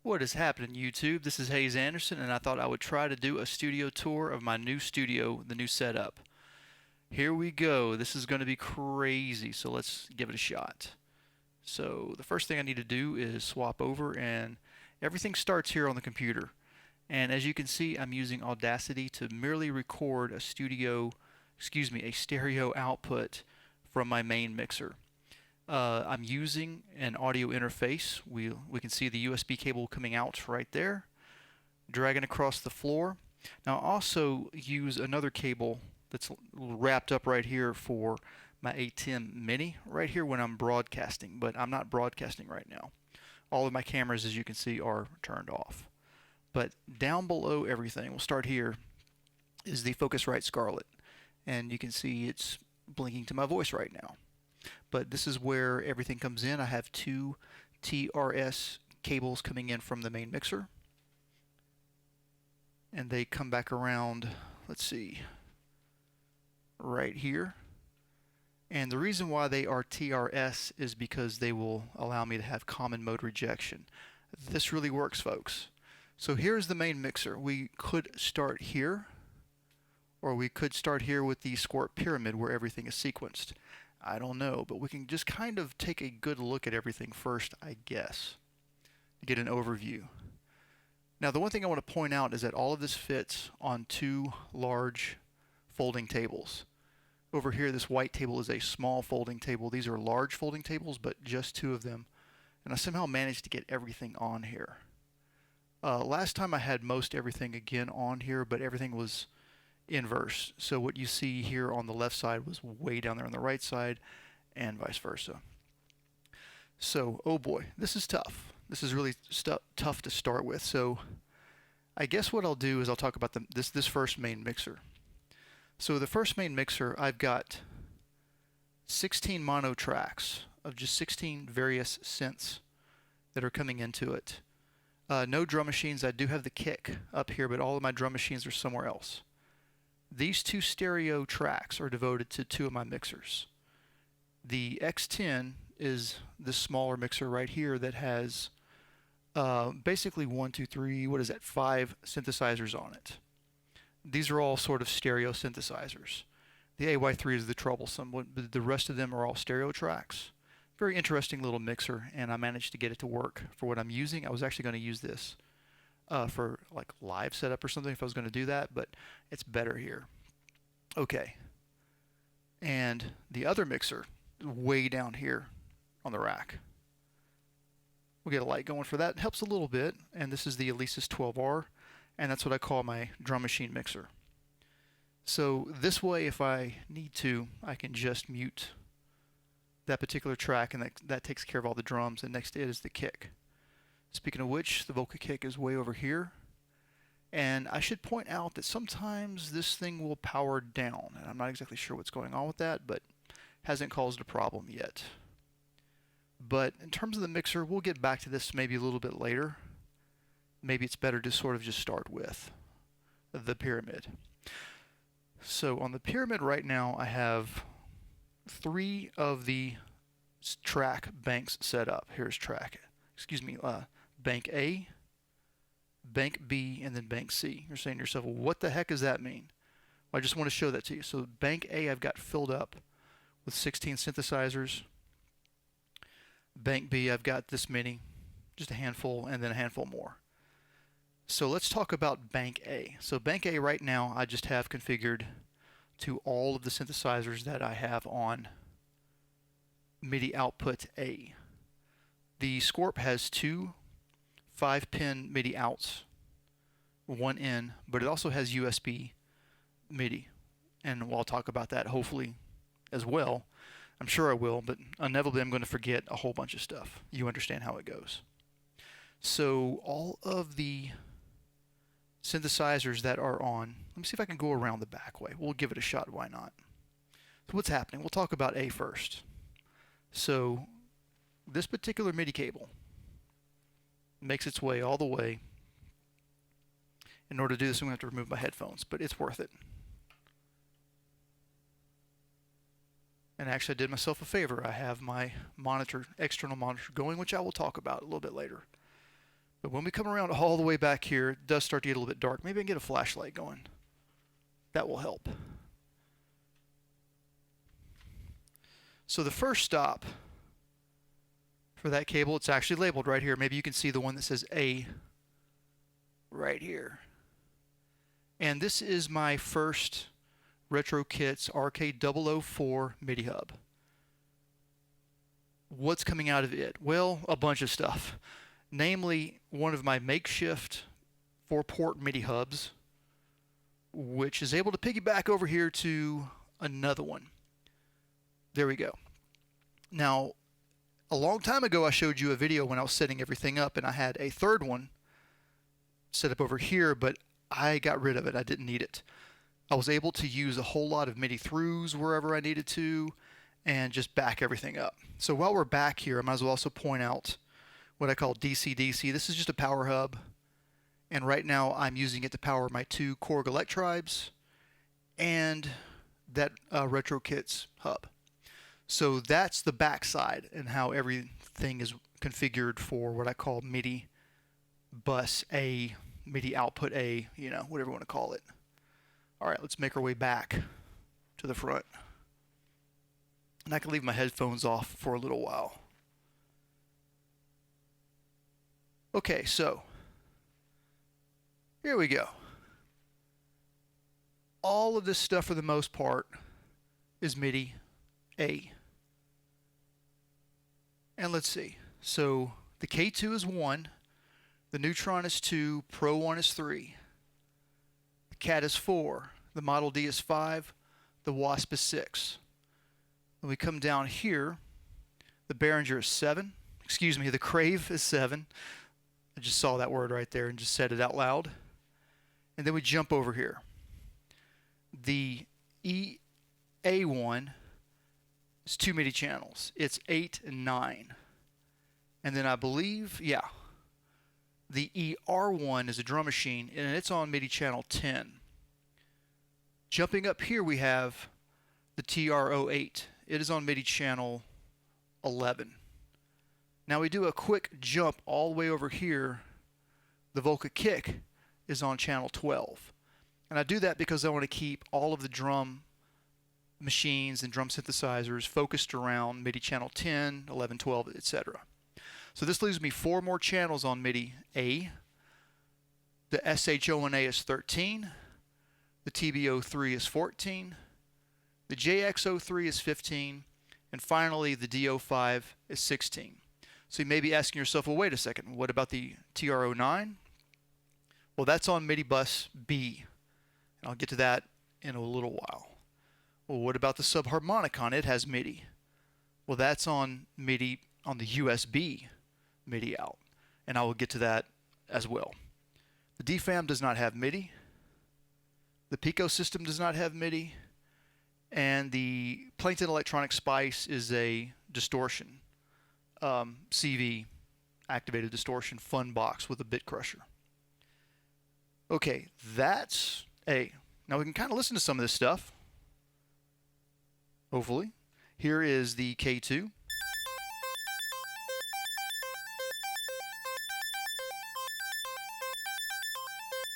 What is happening, YouTube? This is Hayes Anderson, and I thought I would try to do a studio tour of my new studio, the new setup. Here we go. This is going to be crazy, so let's give it a shot. So the first thing I need to do is swap over, and everything starts here on the computer. And as you can see, I'm using Audacity to merely record a a stereo output from my main mixer. I'm using an audio interface. We can see the USB cable coming out right there, dragging across the floor. Now I also use another cable that's wrapped up right here for my ATEM Mini right here when I'm broadcasting, but I'm not broadcasting right now. All of my cameras, as you can see, are turned off. But down below everything, we'll start here, is the Focusrite Scarlett. And you can see it's blinking to my voice right now. But this is where everything comes in. I have two TRS cables coming in from the main mixer. And they come back around, let's see, right here. And the reason why they are TRS is because they will allow me to have common mode rejection. This really works, folks. So here's the main mixer. We could start here, or we could start here with the Squirt Pyramid where everything is sequenced. I don't know, but we can just kind of take a good look at everything first, I guess, to get an overview. Now, the one thing I want to point out is that all of this fits on two large folding tables. Over here, this white table is a small folding table. These are large folding tables, but just two of them. And I somehow managed to get everything on here. Last time I had most everything again on here, but everything was inverse. So what you see here on the left side was way down there on the right side, and vice versa. So, oh boy, this is tough. This is really tough to start with. So I guess what I'll do is I'll talk about this first main mixer. So the first main mixer, I've got 16 mono tracks of just 16 various synths that are coming into it. No drum machines. I do have the kick up here, but all of my drum machines are somewhere else. These two stereo tracks are devoted to two of my mixers. The X10 is this smaller mixer right here that has basically 5 synthesizers on it. These are all sort of stereo synthesizers. The AY3 is the troublesome, but the rest of them are all stereo tracks. Very interesting little mixer, and I managed to get it to work for what I'm using. I was actually going to use this for like live setup or something if I was going to do that, but it's better here. Okay. And the other mixer, way down here on the rack. We'll get a light going for that. It helps a little bit, and this is the Alesis 12R, and that's what I call my drum machine mixer. So this way, if I need to, I can just mute that particular track, and that takes care of all the drums, and next to it is the kick. Speaking of which, the vocal kick is way over here, and I should point out that sometimes this thing will power down, and I'm not exactly sure what's going on with that, but hasn't caused a problem yet. But in terms of the mixer, we'll get back to this maybe a little bit later. Maybe it's better to sort of just start with the pyramid. So on the pyramid right now, I have 3 of the track banks set up. Here's bank A, bank B, and then bank C. You're saying to yourself, well, what the heck does that mean? Well, I just want to show that to you. So bank A I've got filled up with 16 synthesizers. Bank B I've got this many, just a handful, and then a handful more. So let's talk about bank A. So bank A right now I just have configured to all of the synthesizers that I have on MIDI output A. The Scorp has 2 5-pin MIDI outs, 1 in, but it also has USB MIDI. And we'll talk about that hopefully as well. I'm sure I will, but inevitably I'm going to forget a whole bunch of stuff. You understand how it goes. So all of the synthesizers that are on, let me see if I can go around the back way. We'll give it a shot, why not? So what's happening? We'll talk about A first. So this particular MIDI cable makes its way all the way. In order to do this, I'm going to have to remove my headphones, but it's worth it. And actually I did myself a favor. I have my monitor, external monitor going, which I will talk about a little bit later. But when we come around all the way back here, it does start to get a little bit dark. Maybe I can get a flashlight going. That will help. So the first stop for that cable, it's actually labeled right here. Maybe you can see the one that says A right here. And this is my first RetroKits RK004 MIDI hub. What's coming out of it? Well, a bunch of stuff. Namely, one of my makeshift 4-port MIDI hubs, which is able to piggyback over here to another one. There we go. Now, a long time ago I showed you a video when I was setting everything up, and I had a third one set up over here, but I got rid of it. I didn't need it. I was able to use a whole lot of MIDI throughs wherever I needed to and just back everything up. So while we're back here, I might as well also point out what I call DC-DC. This is just a power hub, and right now I'm using it to power my 2 Korg Electribes and that RetroKits hub. So that's the backside and how everything is configured for what I call MIDI bus A, MIDI output A, you know, whatever you want to call it. All right, let's make our way back to the front. And I can leave my headphones off for a little while. Okay, so here we go. All of this stuff for the most part is MIDI A. And let's see. So the K2 is 1, the Neutron is 2, Pro 1 is 3, the Cat is 4, the Model D is 5, the Wasp is 6. When we come down here, the Behringer is 7. Excuse me, the Crave is 7. I just saw that word right there and just said it out loud. And then we jump over here. The EA1 is 2 MIDI channels. It's 8 and 9. And then I believe, yeah, the ER1 is a drum machine, and it's on MIDI channel 10. Jumping up here, we have the TR08. It is on MIDI channel 11. Now we do a quick jump all the way over here. The Volca Kick is on channel 12. And I do that because I want to keep all of the drum machines and drum synthesizers focused around MIDI channel 10, 11, 12, etc. So this leaves me 4 more channels on MIDI A. The SH01A is 13. The TB03 is 14. The JX03 is 15. And finally, the DO5 is 16. So you may be asking yourself, well, wait a second, what about the TR09? Well, that's on MIDI bus B. And I'll get to that in a little while. Well, what about the subharmonicon? It has MIDI. Well, that's on MIDI, on the USB MIDI out. And I will get to that as well. The DFAM does not have MIDI. The Pico system does not have MIDI. And the Plankton Electronic Spice is a distortion, CV activated distortion fun box with a bit crusher. Okay, that's A. Now we can kind of listen to some of this stuff. Hopefully. Here is the K2.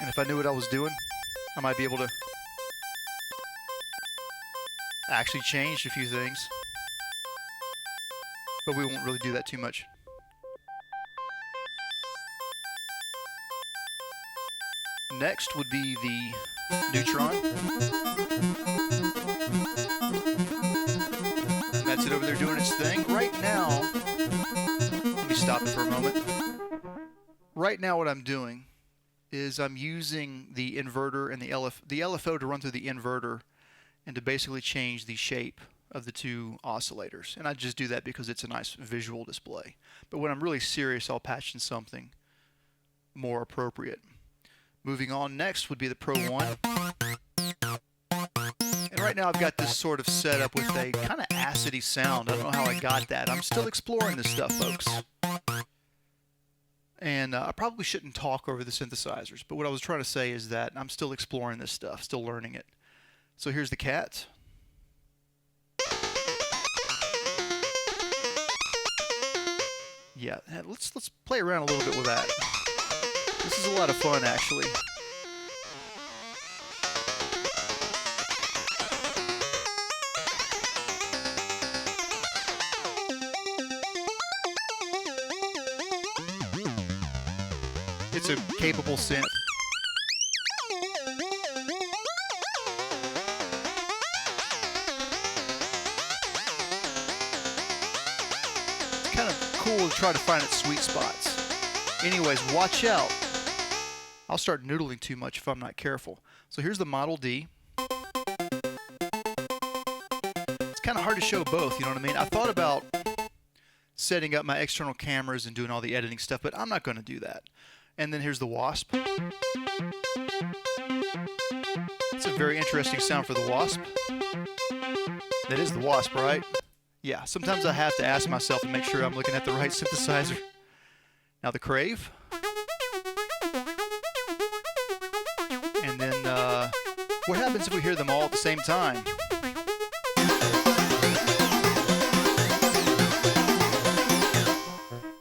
And if I knew what I was doing, I might be able to actually change a few things. But we won't really do that too much. Next would be the Neutron. And that's it over there doing its thing. Right now, let me stop it for a moment. Right now what I'm doing is I'm using the inverter and the LFO to run through the inverter and to basically change the shape of the 2 oscillators. And I just do that because it's a nice visual display. But when I'm really serious, I'll patch in something more appropriate. Moving on, next would be the Pro 1. And right now I've got this sort of setup with a kind of acidy sound. I don't know how I got that. I'm still exploring this stuff, folks. And I probably shouldn't talk over the synthesizers, but what I was trying to say is that I'm still exploring this stuff, still learning it. So here's the Cat. Yeah, let's play around a little bit with that. This is a lot of fun, actually. It's a capable synth. It's kind of cool to try to find its sweet spots. Anyways, watch out. I'll start noodling too much if I'm not careful. So here's the Model D. It's kind of hard to show both, you know what I mean? I thought about setting up my external cameras and doing all the editing stuff, but I'm not going to do that. And then here's the Wasp. It's a very interesting sound for the Wasp. That is the Wasp, right? Yeah, sometimes I have to ask myself and make sure I'm looking at the right synthesizer. Now the Crave. And then, what happens if we hear them all at the same time?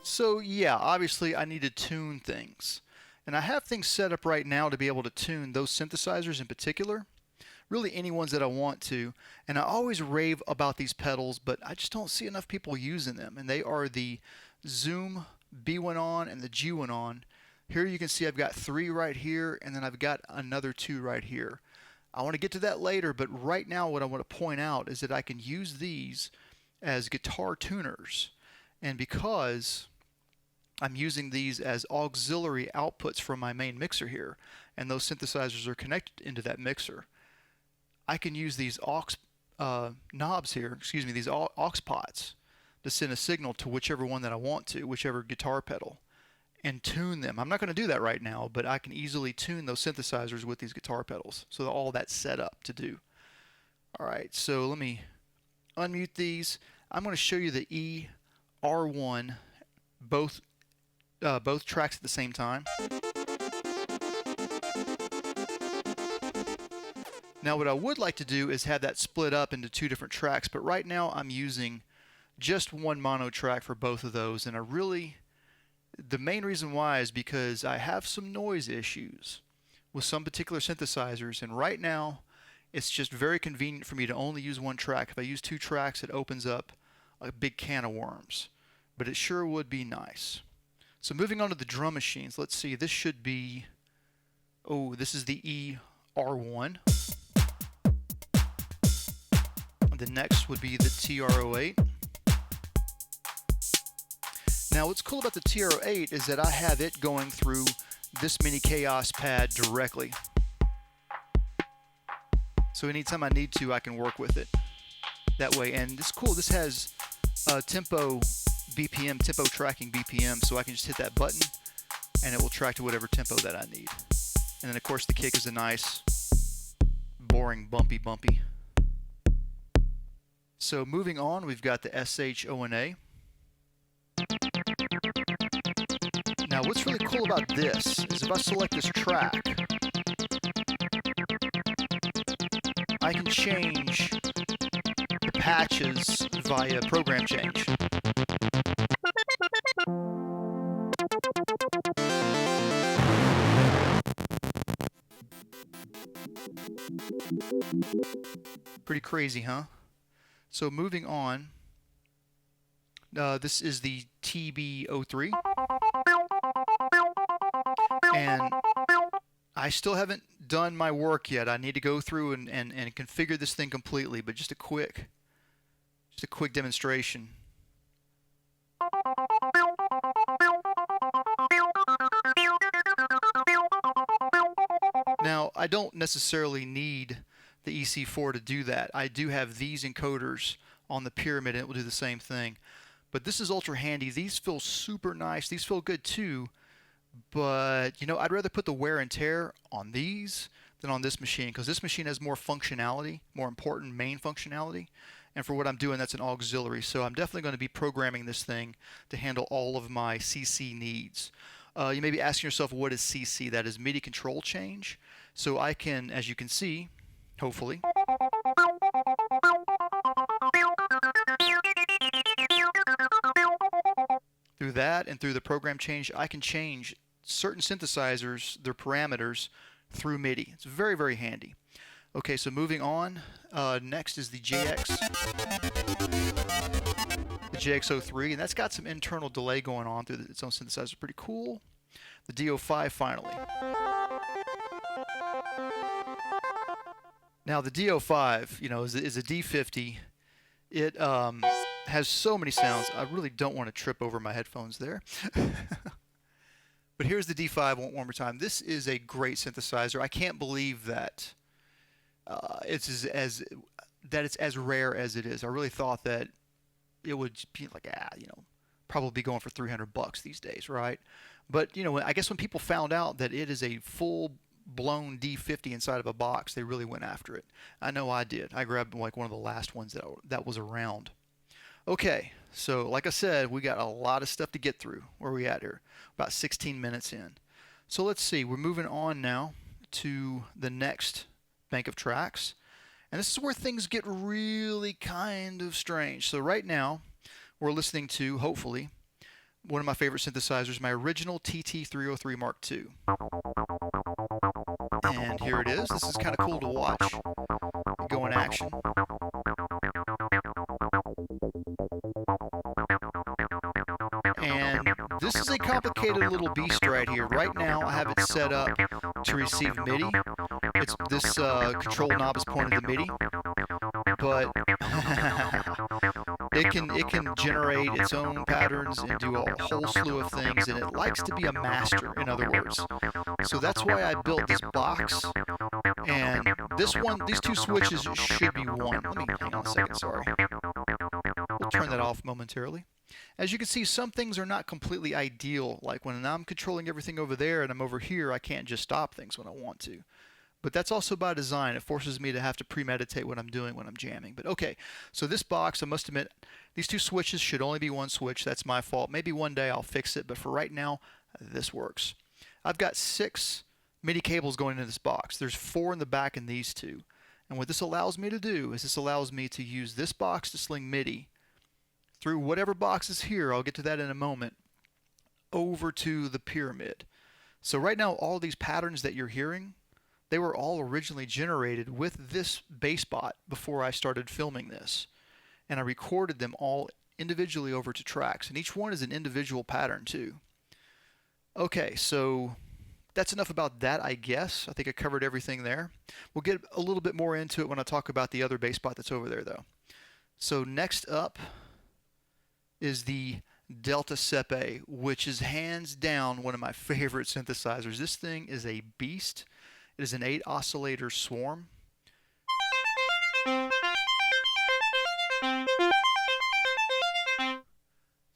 So yeah, obviously I need to tune things. And I have things set up right now to be able to tune those synthesizers in particular. Really any ones that I want to. And I always rave about these pedals, but I just don't see enough people using them. And they are the Zoom B1 and the G1. Here you can see I've got 3 right here, and then I've got another 2 right here. I want to get to that later, but right now what I want to point out is that I can use these as guitar tuners. And because I'm using these as auxiliary outputs from my main mixer here, and those synthesizers are connected into that mixer, I can use these knobs here, these aux pots, to send a signal to whichever one that I want to, whichever guitar pedal, and tune them. I'm not going to do that right now, but I can easily tune those synthesizers with these guitar pedals. So all that's set up to do. Alright, so let me unmute these. I'm going to show you the ER1, both tracks at the same time. Now what I would like to do is have that split up into 2 different tracks, but right now I'm using just one mono track for both of those, and the main reason why is because I have some noise issues with some particular synthesizers, and right now it's just very convenient for me to only use one track. If I use 2 tracks, it opens up a big can of worms, but it sure would be nice. So moving on to the drum machines, let's see, this should be, this is the ER1. The next would be the TR08. Now what's cool about the TR08 is that I have it going through this mini Chaos pad directly. So anytime I need to, I can work with it that way. And it's cool, this has tempo tracking BPM, so I can just hit that button and it will track to whatever tempo that I need. And then of course the kick is a nice, boring, bumpy. So moving on, we've got the SHONA. Now what's really cool about this is if I select this track, I can change the patches via program change. Pretty crazy, huh? So moving on, this is the TB03, and I still haven't done my work yet. I need to go through and configure this thing completely, but just a quick demonstration. Now, I don't necessarily need the EC4 to do that. I do have these encoders on the Pyramid and it will do the same thing. But this is ultra handy. These feel super nice. These feel good too. But, you know, I'd rather put the wear and tear on these than on this machine, because this machine has more functionality, more important main functionality. And for what I'm doing, that's an auxiliary. So I'm definitely going to be programming this thing to handle all of my CC needs. You may be asking yourself, what is CC? That is MIDI control change. So I can, as you can see, hopefully, through that and through the program change, I can change certain synthesizers, their parameters, through MIDI. It's very, very handy. Okay, so moving on, next is the JX03, and that's got some internal delay going on through its own synthesizer. Pretty cool. The D05 finally. Now the D05, you know, is a D50. It has so many sounds. I really don't want to trip over my headphones there. But here's the D5 one more time. This is a great synthesizer. I can't believe that it's as rare as it is. I really thought that it would be like, you know, probably be going for $300 these days, right? But, you know, I guess when people found out that it is a full-blown D50 inside of a box, they really went after it. I know I did. I grabbed like one of the last ones that was around. Okay, so like I said, we got a lot of stuff to get through. Where are we at here? About 16 minutes in. So let's see. We're moving on now to the next bank of tracks. And this is where things get really kind of strange. So right now, we're listening to, hopefully, one of my favorite synthesizers, my original TT303 Mark II. And here it is. This is kind of cool to watch. Go in action. And this is a complicated little beast right here. Right now, I have it set up to receive MIDI. This control knob is pointed to MIDI, but it can generate its own patterns and do a whole slew of things, and it likes to be a master, in other words. So that's why I built this box, and these two switches should be one. Let me hang on a second, sorry. We'll turn that off momentarily. As you can see, some things are not completely ideal. Like when I'm controlling everything over there and I'm over here, I can't just stop things when I want to. But that's also by design. It forces me to have to premeditate what I'm doing when I'm jamming. But okay, so this box, I must admit, these two switches should only be one switch. That's my fault. Maybe one day I'll fix it, but for right now, this works. I've got 6 MIDI cables going into this box. There's 4 in the back in these two. And what this allows me to do is this allows me to use this box to sling MIDI through whatever box is here, I'll get to that in a moment, over to the pyramid. So right now, all these patterns that you're hearing, they were all originally generated with this bass bot before I started filming this. And I recorded them all individually over to tracks, and each one is an individual pattern too. Okay, so that's enough about that, I guess. I think I covered everything there. We'll get a little bit more into it when I talk about the other bass bot that's over there, though. So next up is the Delta Sepe, which is hands down one of my favorite synthesizers. This thing is a beast. It is an 8 oscillator swarm.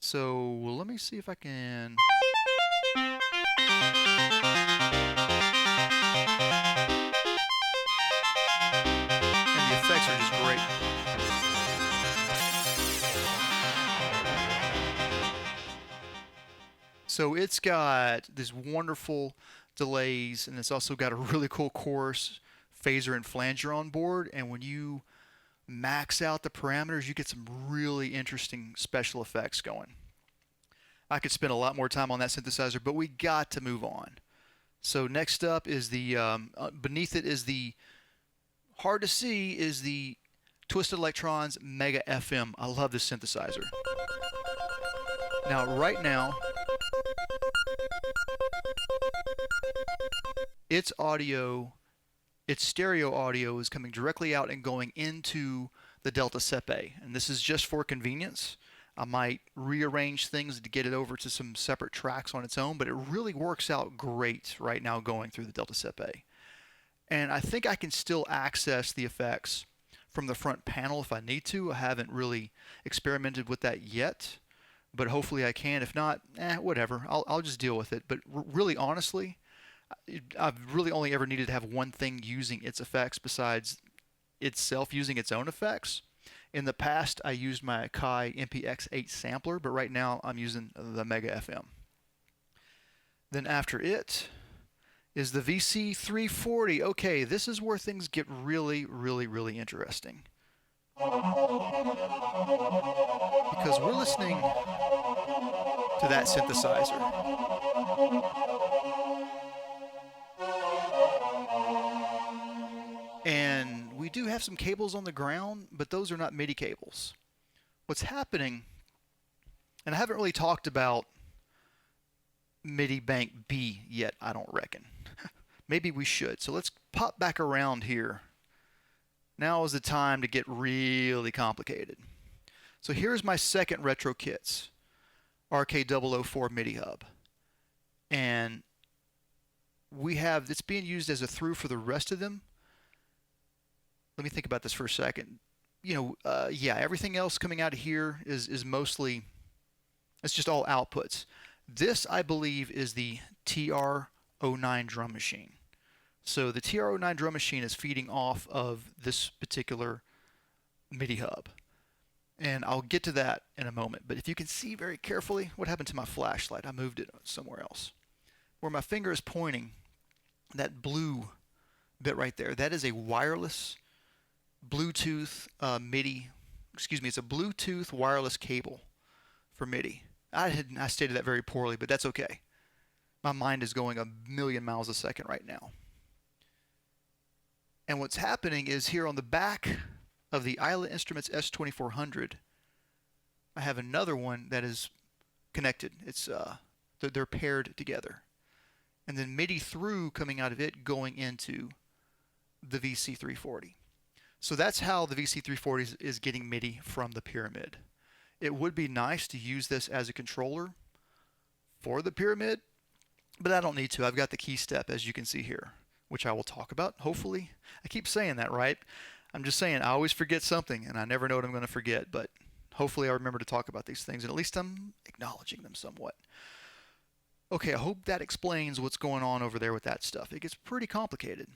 So let me see if I can. And the effects are just great. So it's got this wonderful delays, and it's also got a really cool chorus, phaser, and flanger on board. And when you max out the parameters, you get some really interesting special effects going. I could spend a lot more time on that synthesizer, but we got to move on. So next up is the, beneath it is the, hard to see, is the Twisted Electrons Mega FM. I love this synthesizer. Now, right now, its audio, its stereo audio is coming directly out and going into the Delta Sepe. And this is just for convenience. I might rearrange things to get it over to some separate tracks on its own, but it really works out great right now going through the Delta Sepe. And I think I can still access the effects from the front panel if I need to. I haven't really experimented with that yet, but hopefully I can. If not, whatever. I'll just deal with it. But really, honestly, I've really only ever needed to have one thing using its effects besides itself using its own effects. In the past, I used my Akai MPX8 sampler, but right now I'm using the Mega FM. Then after it is the VC340. Okay, this is where things get really, really, really interesting. Because we're listening to that synthesizer. have some cables on the ground, but those are not MIDI cables. What's happening, and I haven't really talked about MIDI bank B yet, I don't reckon. Maybe we should. So let's pop back around here. Now is the time to get really complicated. So here's my second retro kits, RK004 MIDI hub. And we have, it's being used as a through for the rest of them. Let me think about this for a second. You know, yeah, everything else coming out of here is mostly, it's just all outputs. This, I believe, is the TR-09 drum machine. So the TR-09 drum machine is feeding off of this particular MIDI hub. And I'll get to that in a moment. But if you can see very carefully, what happened to my flashlight? I moved it somewhere else. Where my finger is pointing, that blue bit right there, that is a wireless Bluetooth MIDI, excuse me, it's a Bluetooth wireless cable for MIDI. I stated that very poorly, but that's okay. My mind is going a million miles a second right now. And what's happening is here on the back of the Isla Instruments S2400, I have another one that is connected. It's they're paired together. And then MIDI through coming out of it going into the VC340. So that's how the VC340 is getting MIDI from the Pyramid. It would be nice to use this as a controller for the Pyramid, but I don't need to. I've got the key step, as you can see here, which I will talk about, hopefully. I keep saying that, right? I'm just saying I always forget something, and I never know what I'm going to forget, but hopefully I remember to talk about these things, and at least I'm acknowledging them somewhat. Okay, I hope that explains what's going on over there with that stuff. It gets pretty complicated.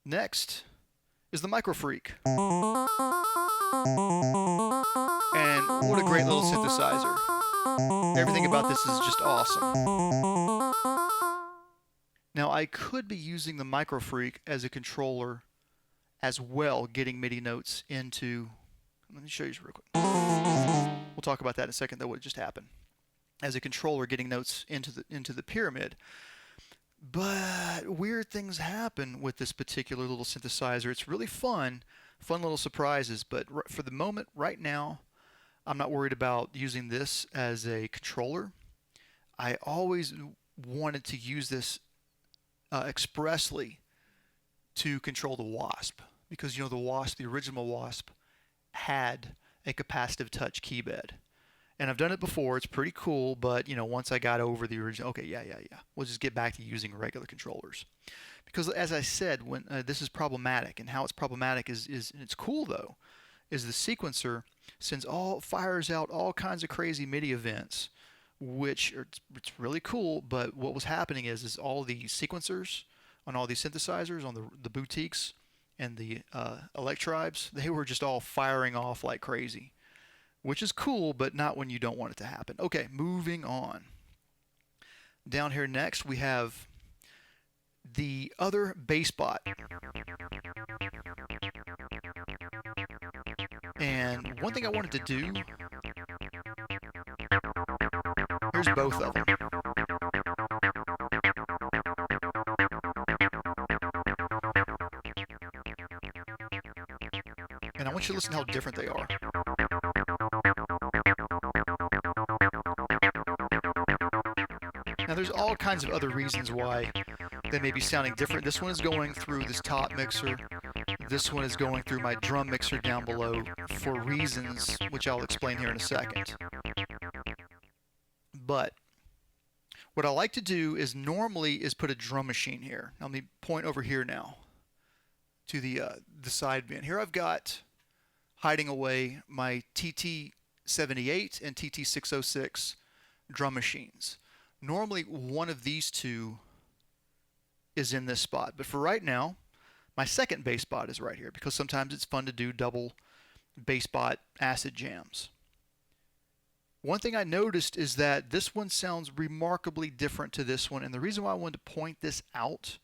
Next is the Micro Freak. And what a great little synthesizer. Everything about this is just awesome. Now I could be using the Micro Freak as a controller as well, getting MIDI notes into, let me show you real quick. We'll talk about that in a second, though, what just happened. As a controller, getting notes into the Pyramid. But weird things happen with this particular little synthesizer. It's really fun little surprises, but for the moment, right now, I'm not worried about using this as a controller. I always wanted to use this expressly to control the Wasp, because you know the Wasp, the original Wasp, had a capacitive touch key bed. And I've done it before. It's pretty cool, but you know, once I got over the original, okay, yeah, we'll just get back to using regular controllers. Because as I said, when this is problematic, and how it's problematic is and it's cool though, is the sequencer fires out all kinds of crazy MIDI events, which it's really cool. But what was happening is all the sequencers on all these synthesizers, on the boutiques and the Electrons, they were just all firing off like crazy. Which is cool, but not when you don't want it to happen. Okay, moving on. Down here next, we have the other bass bot. And one thing I wanted to do, here's both of them. And I want you to listen to how different they are. Now there's all kinds of other reasons why they may be sounding different. This one is going through this top mixer. This one is going through my drum mixer down below for reasons which I'll explain here in a second. But what I like to do is normally put a drum machine here. Now let me point over here now to the side bin. Here I've got hiding away my TT78 and TT606 drum machines. Normally one of these two is in this spot, but for right now, my second bass bot is right here, because sometimes it's fun to do double bass bot acid jams. One thing I noticed is that this one sounds remarkably different to this one, and the reason why I wanted to point this out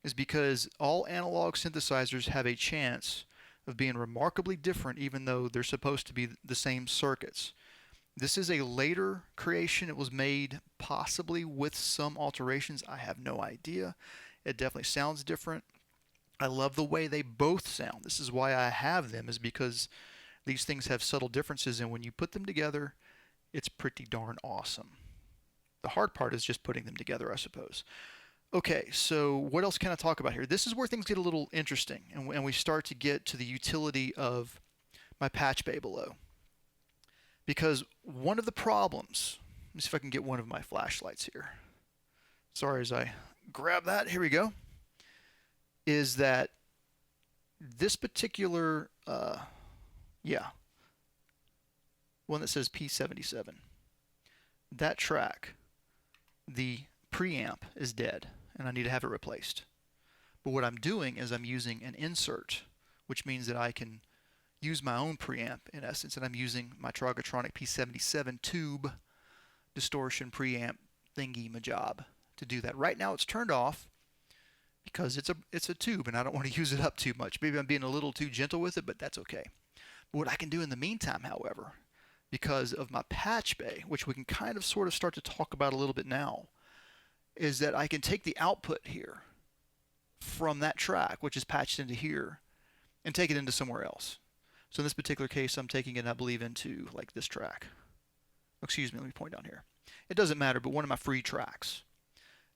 is because all analog synthesizers have a chance of being remarkably different, even though they're supposed to be the same circuits. This is a later creation. It was made possibly with some alterations. I have no idea. It definitely sounds different. I love the way they both sound. This is why I have them, is because these things have subtle differences, and when you put them together, it's pretty darn awesome. The hard part is just putting them together, I suppose. Okay, so what else can I talk about here? This is where things get a little interesting, and we start to get to the utility of my patch bay below. Because one of the problems, let me see if I can get one of my flashlights here. Sorry as I grab that, here we go, is that this particular, one that says P77, that track, the preamp is dead, and I need to have it replaced. But what I'm doing is I'm using an insert, which means that I can use my own preamp in essence, and I'm using my Trigatronic P77 tube distortion preamp thingy majob to do that. Right now it's turned off because it's a tube and I don't want to use it up too much. Maybe I'm being a little too gentle with it, but that's okay. But what I can do in the meantime, however, because of my patch bay, which we can kind of sort of start to talk about a little bit now, is that I can take the output here from that track, which is patched into here, and take it into somewhere else. So in this particular case, I'm taking it, I believe, into like this track. Excuse me, let me point down here. It doesn't matter, but one of my free tracks.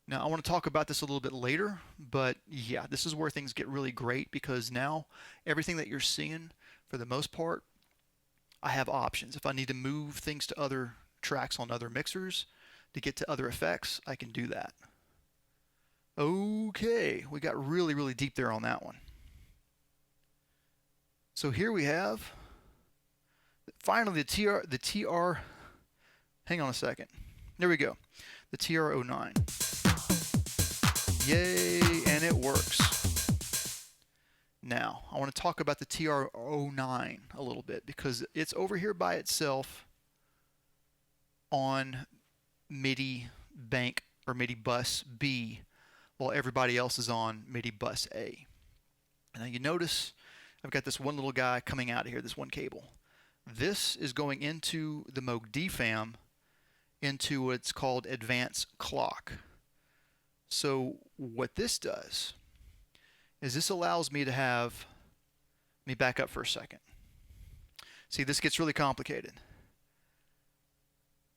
Now, I want to talk about this a little bit later, but yeah, this is where things get really great, because now everything that you're seeing, for the most part, I have options. If I need to move things to other tracks on other mixers to get to other effects, I can do that. Okay, we got really, really deep there on that one. So here we have, finally, the TR, hang on a second. There we go. The TR09. Yay, and it works. Now, I want to talk about the TR09 a little bit, because it's over here by itself on MIDI bank or MIDI bus B, while everybody else is on MIDI bus A. Now you notice I've got this one little guy coming out of here, this one cable. This is going into the Moog DFAM into what's called advanced clock. So what this does is this allows me to have, let me back up for a second. See, this gets really complicated.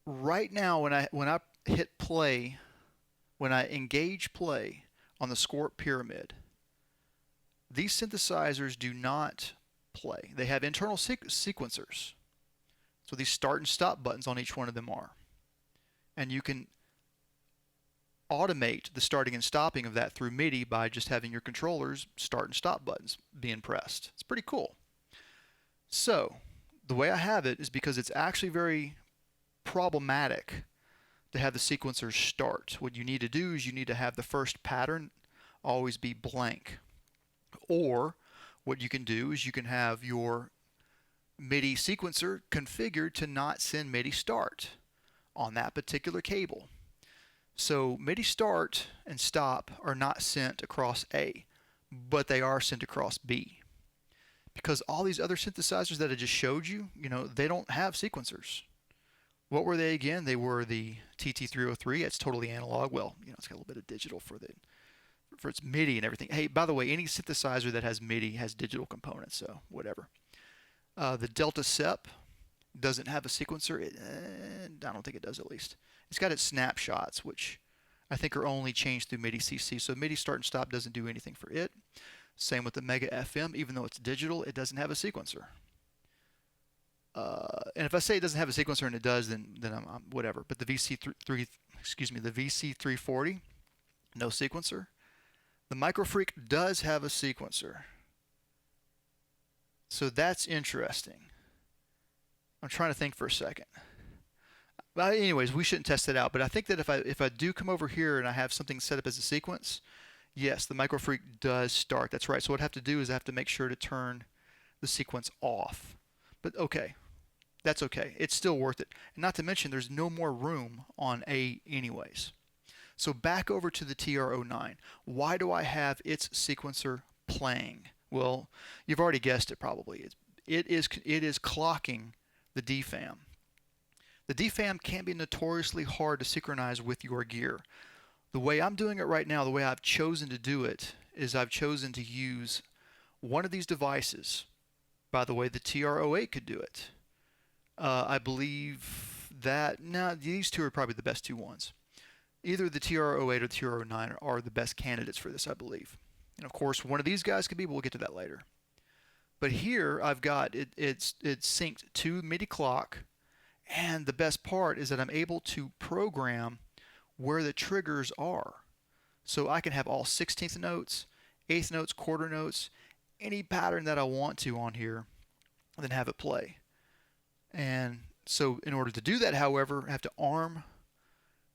Right now when I hit play, when I engage play on the Squirt Pyramid, these synthesizers do not play. They have internal sequencers. So these start and stop buttons on each one of them are. And you can automate the starting and stopping of that through MIDI by just having your controllers start and stop buttons being pressed. It's pretty cool. So the way I have it is because it's actually very problematic to have the sequencers start. What you need to do is you need to have the first pattern always be blank. Or what you can do is you can have your MIDI sequencer configured to not send MIDI start on that particular cable. So MIDI start and stop are not sent across A, but they are sent across B. Because all these other synthesizers that I just showed you, they don't have sequencers. What were they again? They were the TT303. It's totally analog. Well, it's got a little bit of digital for its MIDI and everything. Hey, by the way, any synthesizer that has MIDI has digital components, so whatever. The Delta Sepe doesn't have a sequencer. I don't think it does, at least. It's got its snapshots, which I think are only changed through MIDI CC. So MIDI start and stop doesn't do anything for it. Same with the Mega FM. Even though it's digital, it doesn't have a sequencer. And if I say it doesn't have a sequencer and it does, then I'm whatever. But the VC340, no sequencer. The Microfreak does have a sequencer. So that's interesting. I'm trying to think for a second. But anyways, we shouldn't test it out. But I think that if I do come over here and I have something set up as a sequence, yes, the Microfreak does start. That's right. So what I have to do is I have to make sure to turn the sequence off. But okay, that's okay. It's still worth it. And not to mention, there's no more room on A anyways. So back over to the TR09. Why do I have its sequencer playing? Well, you've already guessed it probably. It is clocking the DFAM. The DFAM can be notoriously hard to synchronize with your gear. The way I'm doing it right now, the way I've chosen to do it, is I've chosen to use one of these devices. By the way, the TR-08 could do it. I believe that, now these two are probably the best two ones. Either the TR-08 or the TR-09 are the best candidates for this, I believe. And of course, one of these guys could be, but we'll get to that later. But here I've got it's synced to MIDI clock, and the best part is that I'm able to program where the triggers are. So I can have all 16th notes, 8th notes, quarter notes, any pattern that I want to on here, and then have it play. And so in order to do that, however, I have to arm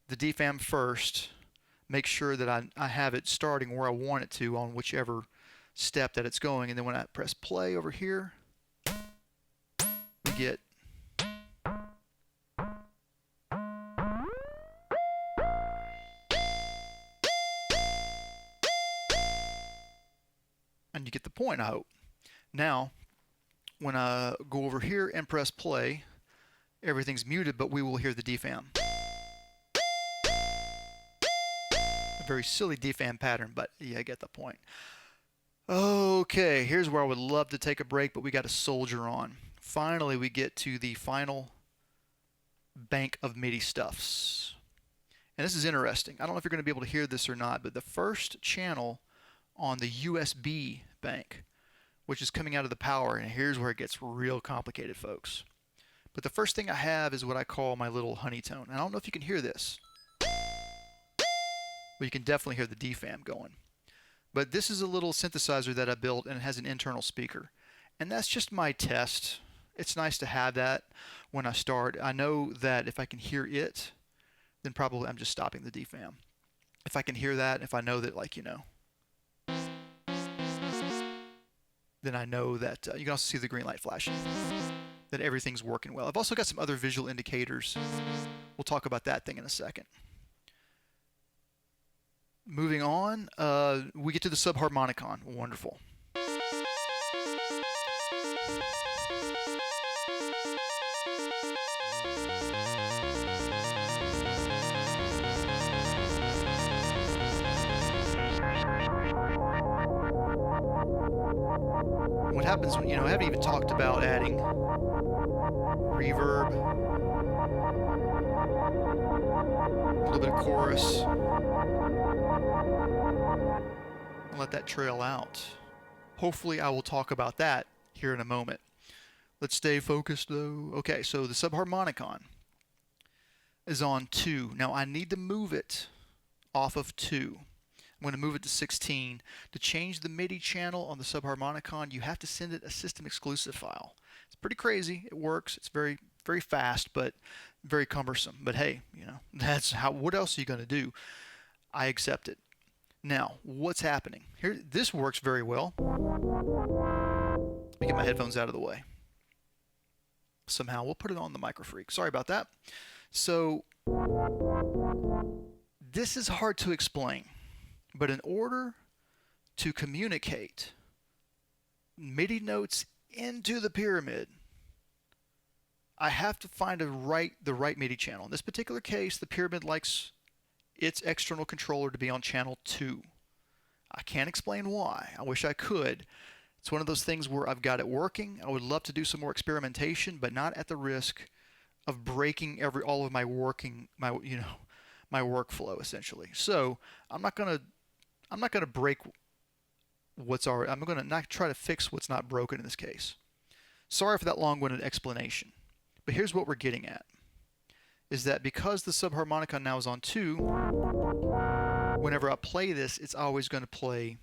the DFAM first, make sure that I have it starting where I want it to on whichever step that it's going, and then when I press play over here, we get and you get the point, I hope. Now, when I go over here and press play, everything's muted, but we will hear the DFAM. A very silly DFAM pattern, but yeah, I get the point. Okay, here's where I would love to take a break, but we got to soldier on. Finally, we get to the final bank of MIDI stuffs. And this is interesting. I don't know if you're going to be able to hear this or not, but the first channel on the USB bank, which is coming out of the power, and here's where it gets real complicated, folks. But the first thing I have is what I call my little honey tone. And I don't know if you can hear this, but you can definitely hear the DFAM going. But this is a little synthesizer that I built, and it has an internal speaker. And that's just my test. It's nice to have that when I start. I know that if I can hear it, then probably I'm just stopping the DFAM. If I can hear that, if I know that, like, you know, then I know that you can also see the green light flashing, that everything's working well. I've also got some other visual indicators. We'll talk about that thing in a second. Moving on, we get to the subharmonicon. Wonderful. What happens when, you know, I haven't even talked about adding reverb, a little bit of chorus, and let that trail out. Hopefully I will talk about that here in a moment. Let's stay focused though. Okay, so the subharmonicon is on 2. Now I need to move it off of 2. I'm going to move it to 16. To change the MIDI channel on the subharmonicon, you have to send it a system exclusive file. It's pretty crazy. It works. It's very, very fast, but very cumbersome. But hey, you know, that's how. What else are you going to do? I accept it. Now, what's happening here? This works very well. Let me get my headphones out of the way. Somehow we'll put it on the Microfreak. Sorry about that. So this is hard to explain. But in order to communicate MIDI notes into the pyramid, I have to find the right MIDI channel. In this particular case, the pyramid likes its external controller to be on channel 2. I can't explain why. I wish I could. It's one of those things where I've got it working. I would love to do some more experimentation, but not at the risk of breaking all of my my workflow essentially. So I'm not gonna break what's already. I'm gonna not try to fix what's not broken in this case. Sorry for that long-winded explanation, but here's what we're getting at: is that because the subharmonicon now is on 2, whenever I play this, it's always going to play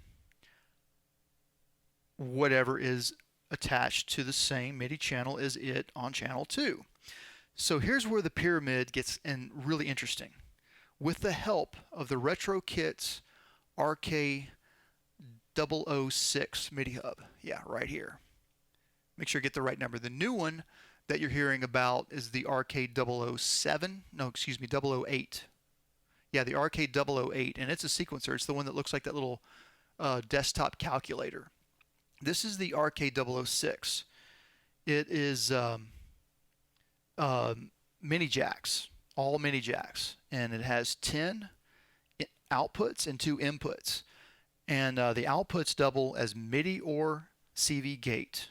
whatever is attached to the same MIDI channel as it on channel 2. So here's where the pyramid gets really interesting. With the help of the RetroKit's RK006 MIDI hub. Yeah, right here. Make sure you get the right number. The new one that you're hearing about is the RK007. No, excuse me, 008. Yeah, the RK008, and it's a sequencer. It's the one that looks like that little desktop calculator. This is the RK006. It is mini jacks, all mini jacks, and it has 10 outputs and 2 inputs. And the outputs double as MIDI or CV gate.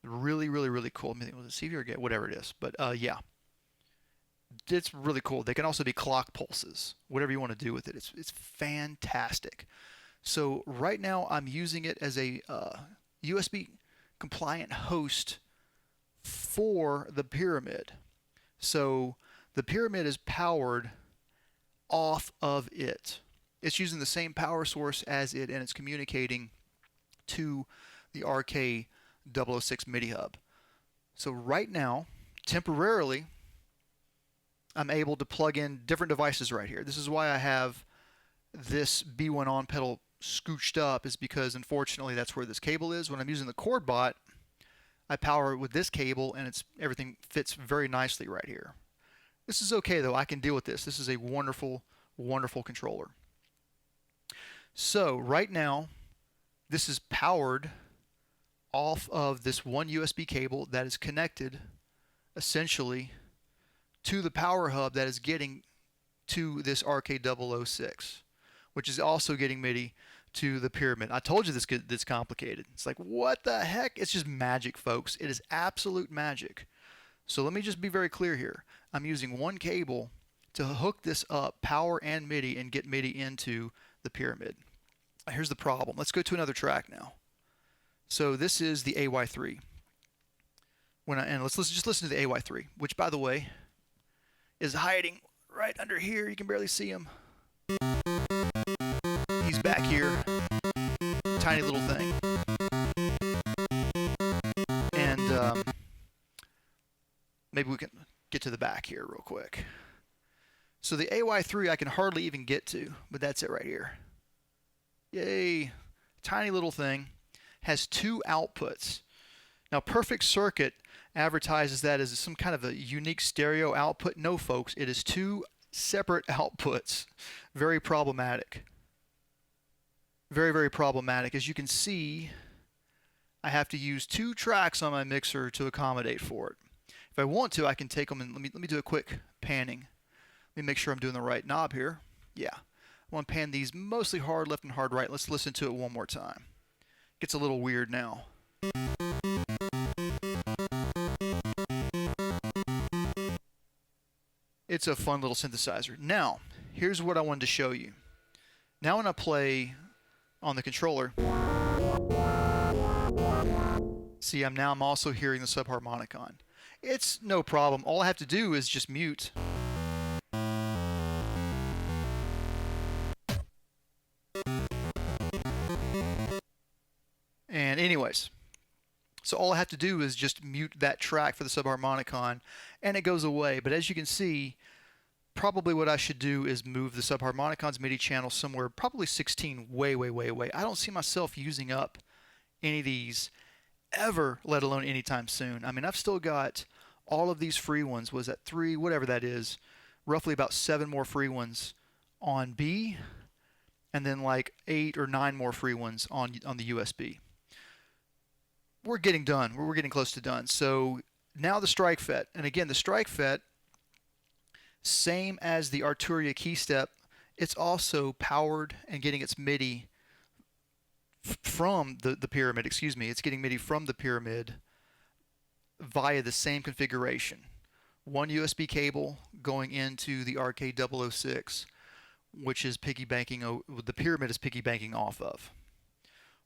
Really, really, really cool. I mean, was it CV or gate? Whatever it is. But yeah, it's really cool. They can also be clock pulses, whatever you want to do with it. It's fantastic. So right now I'm using it as a USB compliant host for the Pyramid. So the Pyramid is powered off of it. It's using the same power source as it, and it's communicating to the RK006 MIDI hub. So right now, temporarily, I'm able to plug in different devices right here. This is why I have this B1 on pedal scooched up, is because unfortunately that's where this cable is. When I'm using the ChordBot, I power it with this cable, and everything fits very nicely right here. This is okay though. I can deal with this. This is a wonderful, wonderful controller. So right now, this is powered off of this one USB cable that is connected essentially to the power hub that is getting to this RK006, which is also getting MIDI to the Pyramid. I told you this complicated. It's like, what the heck? It's just magic, folks. It is absolute magic. So let me just be very clear here. I'm using one cable to hook this up, power and MIDI, and get MIDI into the Pyramid. Here's the problem. Let's go to another track now. So this is the AY3. Let's just listen to the AY3, which, by the way, is hiding right under here. You can barely see him. He's back here. Tiny little thing. And maybe we can get to the back here real quick. So the AY3 I can hardly even get to, but that's it right here. Yay. Tiny little thing. Has two outputs. Now, Perfect Circuit advertises that as some kind of a unique stereo output. No, folks, it is two separate outputs. Very problematic. Very, very problematic. As you can see, I have to use two tracks on my mixer to accommodate for it. If I want to, I can take them and let me do a quick panning. Let me make sure I'm doing the right knob here. Yeah. I want to pan these mostly hard left and hard right. Let's listen to it one more time. Gets a little weird now. It's a fun little synthesizer. Now, here's what I wanted to show you. Now when I play on the controller, see, I'm also hearing the subharmonicon. It's no problem. All I have to do is just mute. And anyways, so all I have to do is just mute that track for the subharmonicon, and it goes away. But as you can see, probably what I should do is move the subharmonicon's MIDI channel somewhere, probably 16, way, way, way, way. I don't see myself using up any of these ever, let alone anytime soon. I mean, I've still got all of these free ones. Was that 3, whatever that is, roughly about 7 more free ones on B, and then like 8 or 9 more free ones on the USB. We're getting done. We're getting close to done. So now the strike FET. And again, the strike FET, same as the Arturia key step, it's also powered and getting its MIDI from the Pyramid. Excuse me. It's getting MIDI from the Pyramid via the same configuration. One USB cable going into the RK006, which is piggybacking, the Pyramid is piggybacking off of.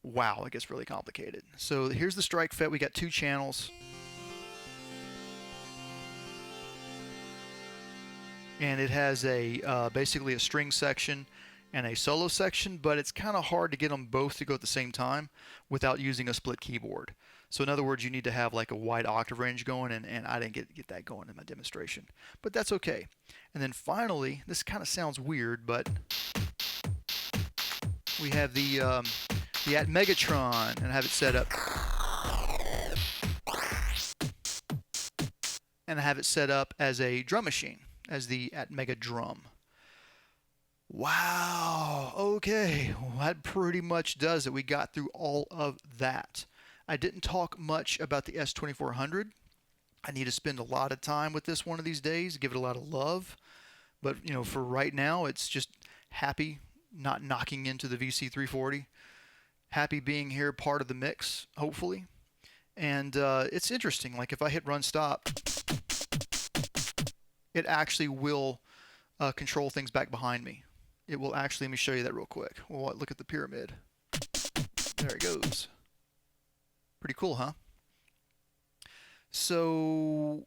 Wow, it gets really complicated. So here's the strike FET. We got 2 channels. And it has basically a string section and a solo section, but it's kind of hard to get them both to go at the same time without using a split keyboard. So in other words, you need to have like a wide octave range going, and I didn't get that going in my demonstration. But that's okay. And then finally, this kind of sounds weird, but we have the at Megatron, and I have it set up. And I have it set up as a drum machine, as the at Mega Drum. Wow, okay, well, that pretty much does it. We got through all of that. I didn't talk much about the S2400. I need to spend a lot of time with this one of these days, give it a lot of love. But, you know, for right now, it's just happy not knocking into the VC340. Happy being here, part of the mix, hopefully. And it's interesting, like if I hit run stop, it actually will control things back behind me. It will actually, let me show you that real quick. Well, look at the pyramid. There it goes. Pretty cool, huh? So,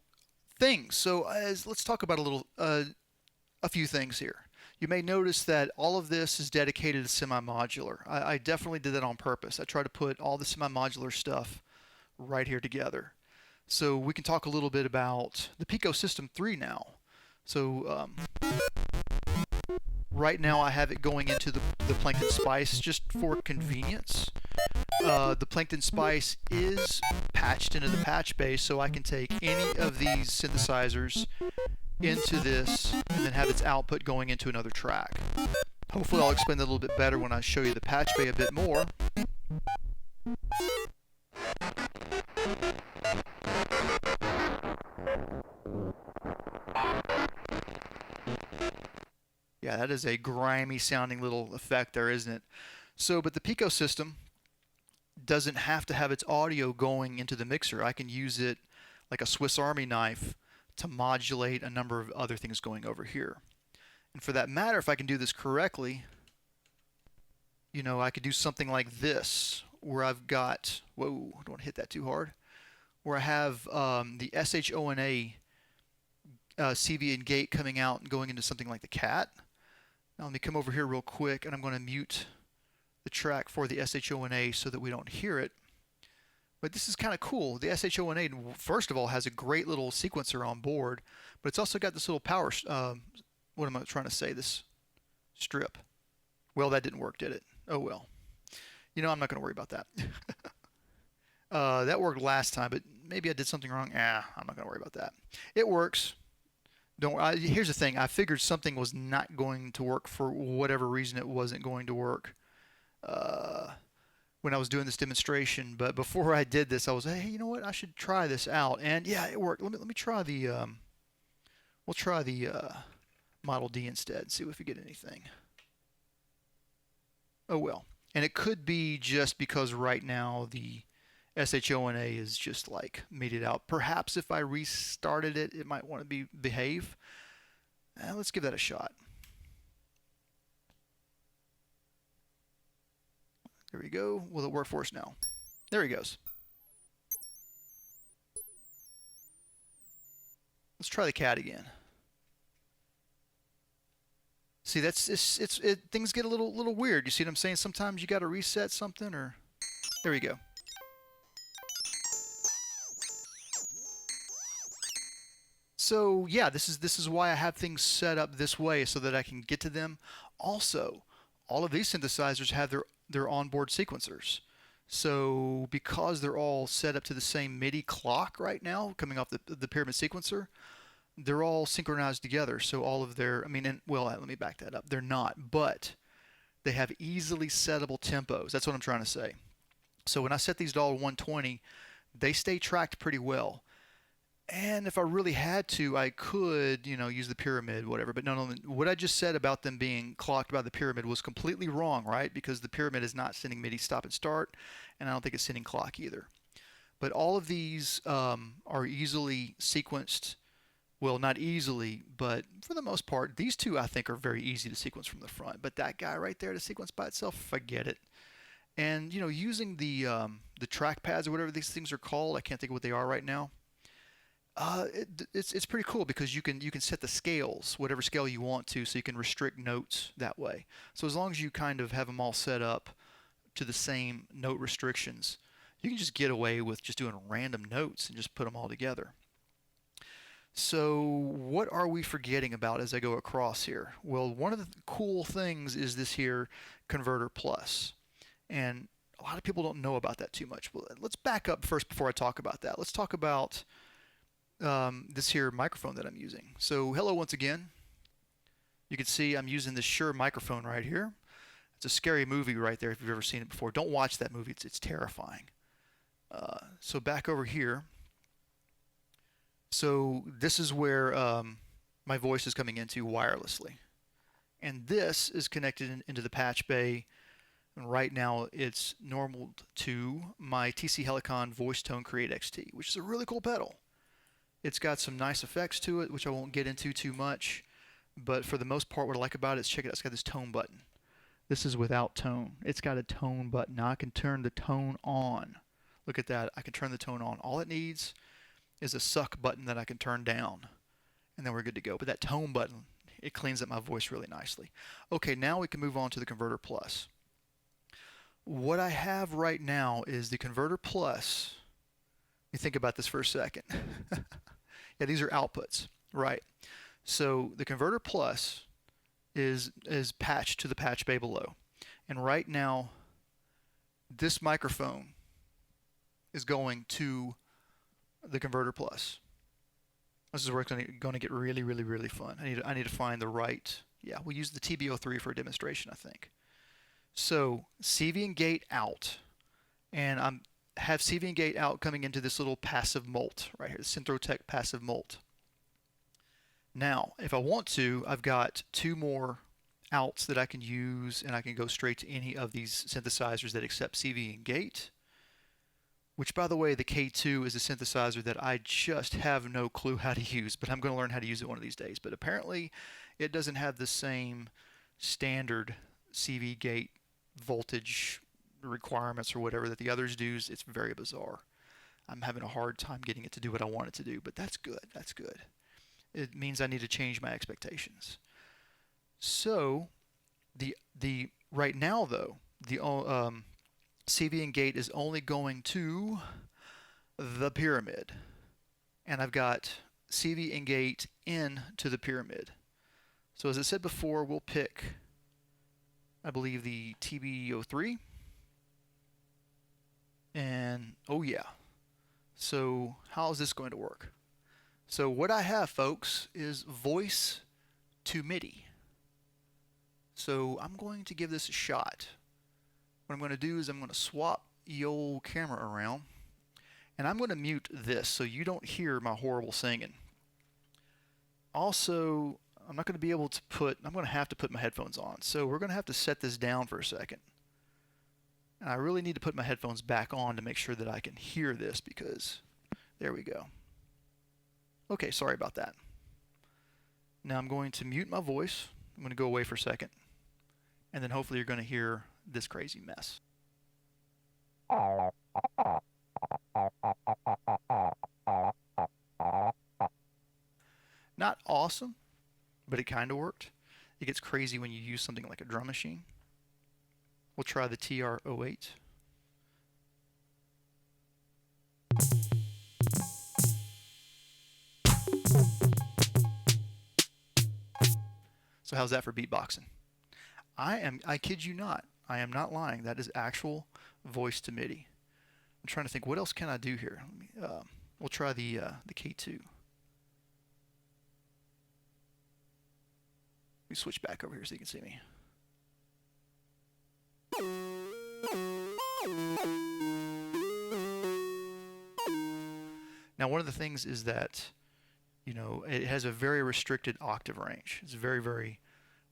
things. So, let's talk about a few things here. You may notice that all of this is dedicated to semi-modular. I definitely did that on purpose. I tried to put all the semi-modular stuff right here together. So we can talk a little bit about the Pico System 3 now. So right now I have it going into the Plankton Spice just for convenience. The Plankton Spice is patched into the patch bay, so I can take any of these synthesizers into this and then have its output going into another track. Hopefully I'll explain that a little bit better when I show you the patch bay a bit more. Yeah, that is a grimy sounding little effect there, isn't it? So, but the Pico system doesn't have to have its audio going into the mixer. I can use it like a Swiss Army knife to modulate a number of other things going over here. And for that matter, if I can do this correctly, you know, I could do something like this, where I've got, whoa, don't want to hit that too hard, where I have the SHONA CV and gate coming out and going into something like the cat. Now let me come over here real quick, and I'm going to mute the track for the SHONA so that we don't hear it. But this is kind of cool. The SHONA, first of all, has a great little sequencer on board, but it's also got this little power, what am I trying to say, this strip. Well, that didn't work, did it? Oh well. You know, I'm not going to worry about that. That worked last time, but maybe I did something wrong. I'm not going to worry about that. It works. Here's the thing. I figured something was not going to work for whatever reason it wasn't going to work when I was doing this demonstration. But before I did this, I was, hey, you know what? I should try this out. And yeah, it worked. Let me try the. We'll try the Model D instead. See if we get anything. Oh well. And it could be just because right now the SHONA is just like made it out. Perhaps if I restarted it, it might want to behave. Let's give that a shot. There we go. Will it work for us now? There he goes. Let's try the cat again. See, things get a little weird. You see what I'm saying? Sometimes you got to reset something, or there we go. So yeah, this is why I have things set up this way so that I can get to them. Also, all of these synthesizers have their onboard sequencers. So because they're all set up to the same Midi clock right now, coming off the Pyramid sequencer, they're all synchronized together. So all of their, well, let me back that up. They're not, but they have easily settable tempos. That's what I'm trying to say. So when I set these to all 120, they stay tracked pretty well. And if I really had to, I could, use the Pyramid, whatever. But no, what I just said about them being clocked by the Pyramid was completely wrong, right? Because the Pyramid is not sending MIDI stop and start, and I don't think it's sending clock either. But all of these are easily sequenced. Well, not easily, but for the most part, these two I think are very easy to sequence from the front. But that guy right there to sequence by itself, forget it. And using the track pads or whatever these things are called, I can't think of what they are right now. It's pretty cool because you can set the scales, whatever scale you want to, so you can restrict notes that way. So as long as you kind of have them all set up to the same note restrictions, you can just get away with just doing random notes and just put them all together. So what are we forgetting about as I go across here? Well, one of the cool things is this here Converter Plus. And a lot of people don't know about that too much. Well, let's back up first before I talk about that. Let's talk about this here microphone that I'm using. So hello once again. You can see I'm using this Shure microphone right here. It's a scary movie right there if you've ever seen it before. Don't watch that movie. It's terrifying. So back over here. So this is where my voice is coming into wirelessly. And this is connected into the patch bay. And right now it's normaled to my TC Helicon Voice Tone Create XT, which is a really cool pedal. It's got some nice effects to it, which I won't get into too much. But for the most part, what I like about it is, check it out, it's got this tone button. This is without tone. It's got a tone button. Now I can turn the tone on. Look at that. I can turn the tone on. All it needs is a suck button that I can turn down, and then we're good to go. But that tone button, it cleans up my voice really nicely. Okay, now we can move on to the Converter Plus. What I have right now is the Converter Plus. Let me think about this for a second. Yeah, these are outputs, right? So the Converter Plus is patched to the patch bay below. And right now, this microphone is going to the Converter Plus. This is where it's going to get really, really, really fun. I need to find the right, yeah, we'll use the TB03 for a demonstration, I think. So CV and gate out, and I have CV and gate out coming into this little passive mult right here, the Synthrotech passive mult. Now, if I want to, I've got two more outs that I can use, and I can go straight to any of these synthesizers that accept CV and gate. Which, by the way, the K2 is a synthesizer that I just have no clue how to use, but I'm going to learn how to use it one of these days. But apparently, it doesn't have the same standard CV gate voltage requirements or whatever that the others do. It's very bizarre. I'm having a hard time getting it to do what I want it to do, but that's good. That's good. It means I need to change my expectations. So, the right now though, the CV and gate is only going to the pyramid, and I've got CV and gate in to the pyramid. So as I said before, we'll pick, I believe, the TB03, and oh yeah. So how is this going to work? So what I have, folks, is voice to Midi. So I'm going to give this a shot. What I'm going to do is I'm going to swap the old camera around, and I'm going to mute this so you don't hear my horrible singing. Also, I'm not going to be able to I'm going to have to put my headphones on. So we're going to have to set this down for a second. And I really need to put my headphones back on to make sure that I can hear this, because there we go. Okay, sorry about that. Now I'm going to mute my voice. I'm going to go away for a second. And then hopefully you're going to hear this crazy mess. Not awesome, but it kind of worked. It gets crazy when you use something like a drum machine. We'll try the TR-08. So how's that for beatboxing? I kid you not, I am not lying. That is actual voice to Midi. I'm trying to think, what else can I do here? We'll try the K2. Let me switch back over here so you can see me. Now, one of the things is that, you know, it has a very restricted octave range. It's very, very,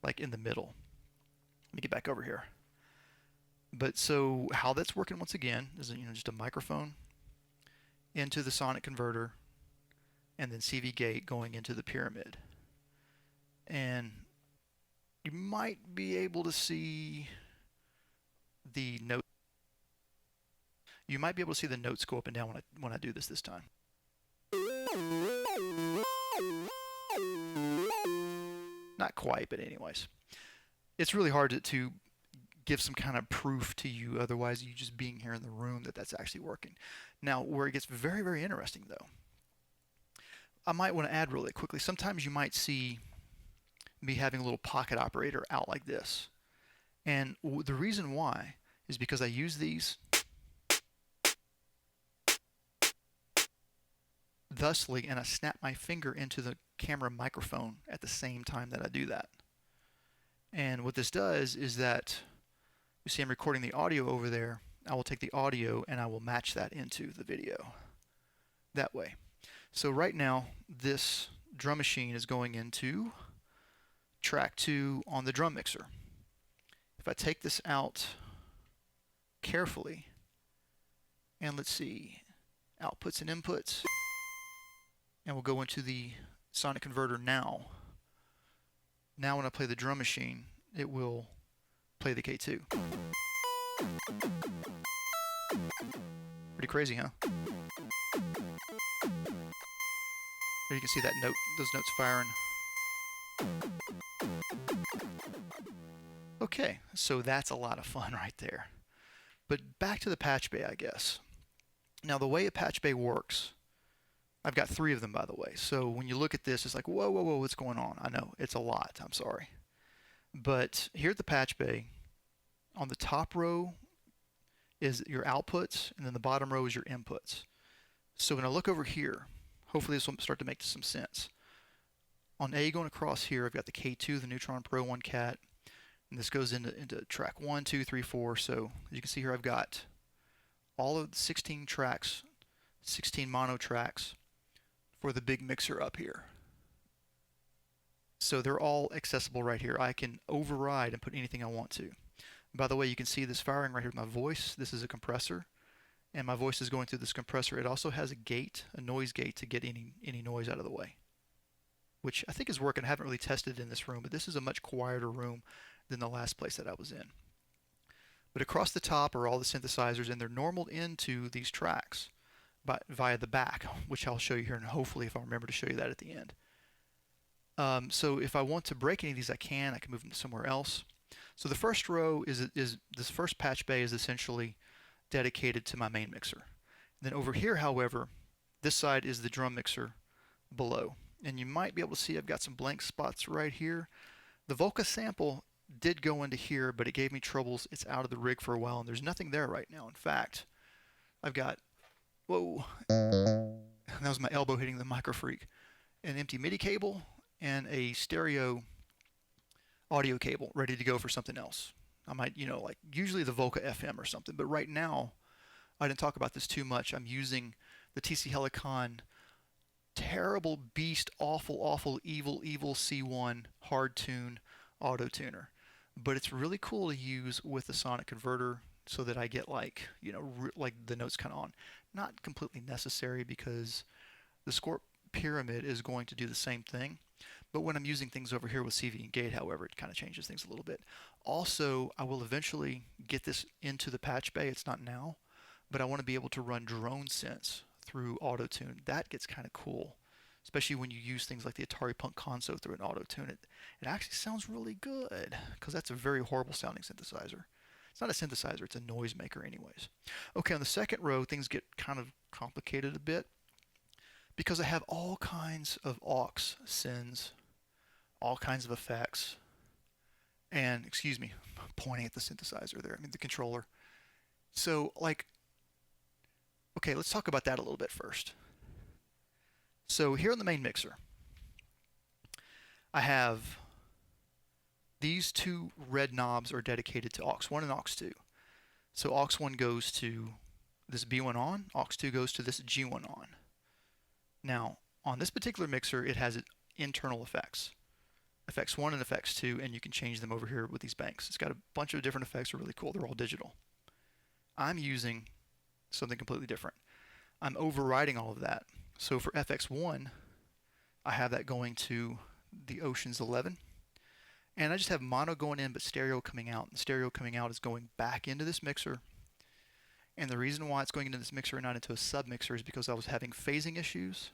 like, in the middle. Let me get back over here. But so how that's working once again is, you know, just a microphone into the sonic converter, and then CV gate going into the pyramid. And you might be able to see the note. You might be able to see the notes go up and down when I do this time. Not quite, but anyways. It's really hard to give some kind of proof to you, otherwise you just being here in the room that that's actually working. Now, where it gets very, very interesting, though, I might want to add really quickly, sometimes you might see me having a little pocket operator out like this. And the reason why is because I use these thusly, and I snap my finger into the camera microphone at the same time that I do that. And what this does is that, you see I'm recording the audio over there. I will take the audio and I will match that into the video that way. So right now, this drum machine is going into track 2 on the drum mixer. If I take this out carefully, and let's see, outputs and inputs, and we'll go into the sonic converter now. Now when I play the drum machine, it will play the K2. Pretty crazy, huh? There you can see that note, those notes firing. Okay, so that's a lot of fun right there. But back to the patch bay, I guess. Now the way a patch bay works, I've got 3 of them, by the way. So when you look at this, it's like, whoa, whoa, whoa, what's going on? I know, it's a lot, I'm sorry. But here at the patch bay, on the top row is your outputs, and then the bottom row is your inputs. So when I look over here, hopefully this will start to make some sense. On A going across here, I've got the K2, the Neutron Pro 1 cat, and this goes into track 1, 2, 3, 4. So as you can see here, I've got all of the 16 tracks, 16 mono tracks for the big mixer up here. So they're all accessible right here. I can override and put anything I want to. By the way, you can see this firing right here with my voice. This is a compressor, and my voice is going through this compressor. It also has a gate, a noise gate, to get any noise out of the way, which I think is working. I haven't really tested it in this room, but this is a much quieter room than the last place that I was in. But across the top are all the synthesizers, and they're normaled into these tracks via the back, which I'll show you here, and hopefully if I remember to show you that at the end. So if I want to break any of these, I can move them to somewhere else. So the first row is this first patch bay is essentially dedicated to my main mixer. And then over here, however, this side is the drum mixer below. And you might be able to see I've got some blank spots right here. The Volca sample did go into here, but it gave me troubles. It's out of the rig for a while, and there's nothing there right now. In fact, I've got, whoa, that was my elbow hitting the microfreak, an empty Midi cable, and a stereo audio cable ready to go for something else. I might, like usually the Volca FM or something, but right now, I didn't talk about this too much. I'm using the TC Helicon terrible beast, awful, evil C1 hard tune auto tuner. But it's really cool to use with the sonic converter so that I get like the notes kind of on. Not completely necessary because the Scorp Pyramid is going to do the same thing. But when I'm using things over here with CV and gate, however, it kind of changes things a little bit. Also, I will eventually get this into the patch bay. It's not now, but I want to be able to run drone synths through auto-tune. That gets kind of cool, especially when you use things like the Atari Punk console through an auto-tune. It actually sounds really good because that's a very horrible sounding synthesizer. It's not a synthesizer, it's a noisemaker anyways. Okay, on the second row, things get kind of complicated a bit because I have all kinds of aux sends, all kinds of effects, and, excuse me, I'm pointing at the synthesizer there, the controller. So, okay, let's talk about that a little bit first. So here on the main mixer, I have these 2 red knobs are dedicated to aux 1 and aux 2. So aux 1 goes to this B1 on, aux 2 goes to this G1 on. Now, on this particular mixer, it has internal effects. Effects 1 and effects 2, and you can change them over here with these banks. It's got a bunch of different effects that are really cool. They're all digital. I'm using something completely different. I'm overriding all of that. So for FX1, I have that going to the Oceans 11. And I just have mono going in, but stereo coming out. And stereo coming out is going back into this mixer. And the reason why it's going into this mixer and not into a sub-mixer is because I was having phasing issues.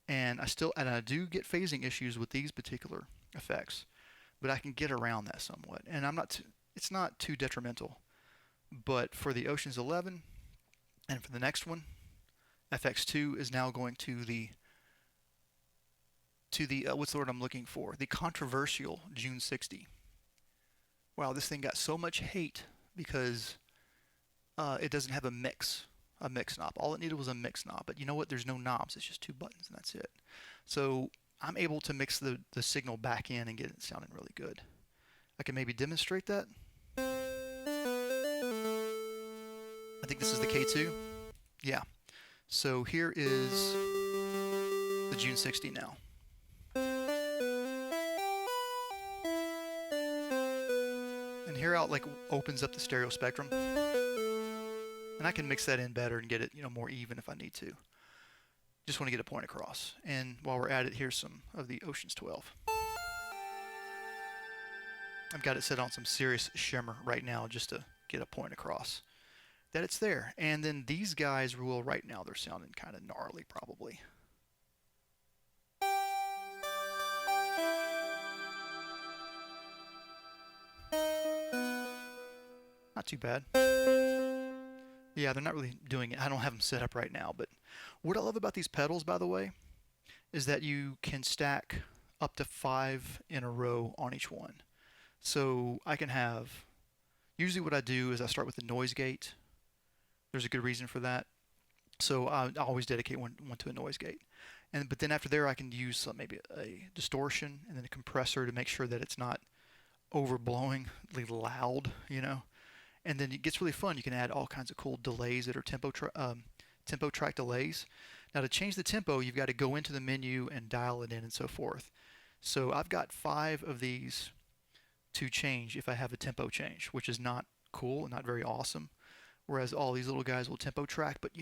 And I do get phasing issues with these particular effects. But I can get around that somewhat. And it's not too detrimental. But for the Oceans 11, and for the next one, FX2 is now going to the what's the word I'm looking for? The controversial June 60. Wow, this thing got so much hate because it doesn't have a mix knob. All it needed was a mix knob. But you know what? There's no knobs. It's just 2 buttons, and that's it. So I'm able to mix the signal back in and get it sounding really good. I can maybe demonstrate that. I think this is the K2. Yeah. So here is the June 60 now. hear how it like opens up the stereo spectrum? And I can mix that in better and get it, more even if I need to. Just want to get a point across. And while we're at it, here's some of the Ocean's 12. I've got it set on some serious shimmer right now just to get a point across that it's there. And then these guys will, right now, they're sounding kind of gnarly probably. Not too bad. Yeah, they're not really doing it. I don't have them set up right now, but what I love about these pedals, by the way, is that you can stack up to 5 in a row on each one. So I can have, usually what I do is I start with the noise gate. There's a good reason for that. So I always dedicate one to a noise gate. But then after there I can use maybe a distortion and then a compressor to make sure that it's not overblowingly loud, And then it gets really fun. You can add all kinds of cool delays that are tempo track delays. Now to change the tempo, you've got to go into the menu and dial it in and so forth. So I've got 5 of these to change if I have a tempo change, which is not cool and not very awesome. Whereas all these little guys will tempo track, but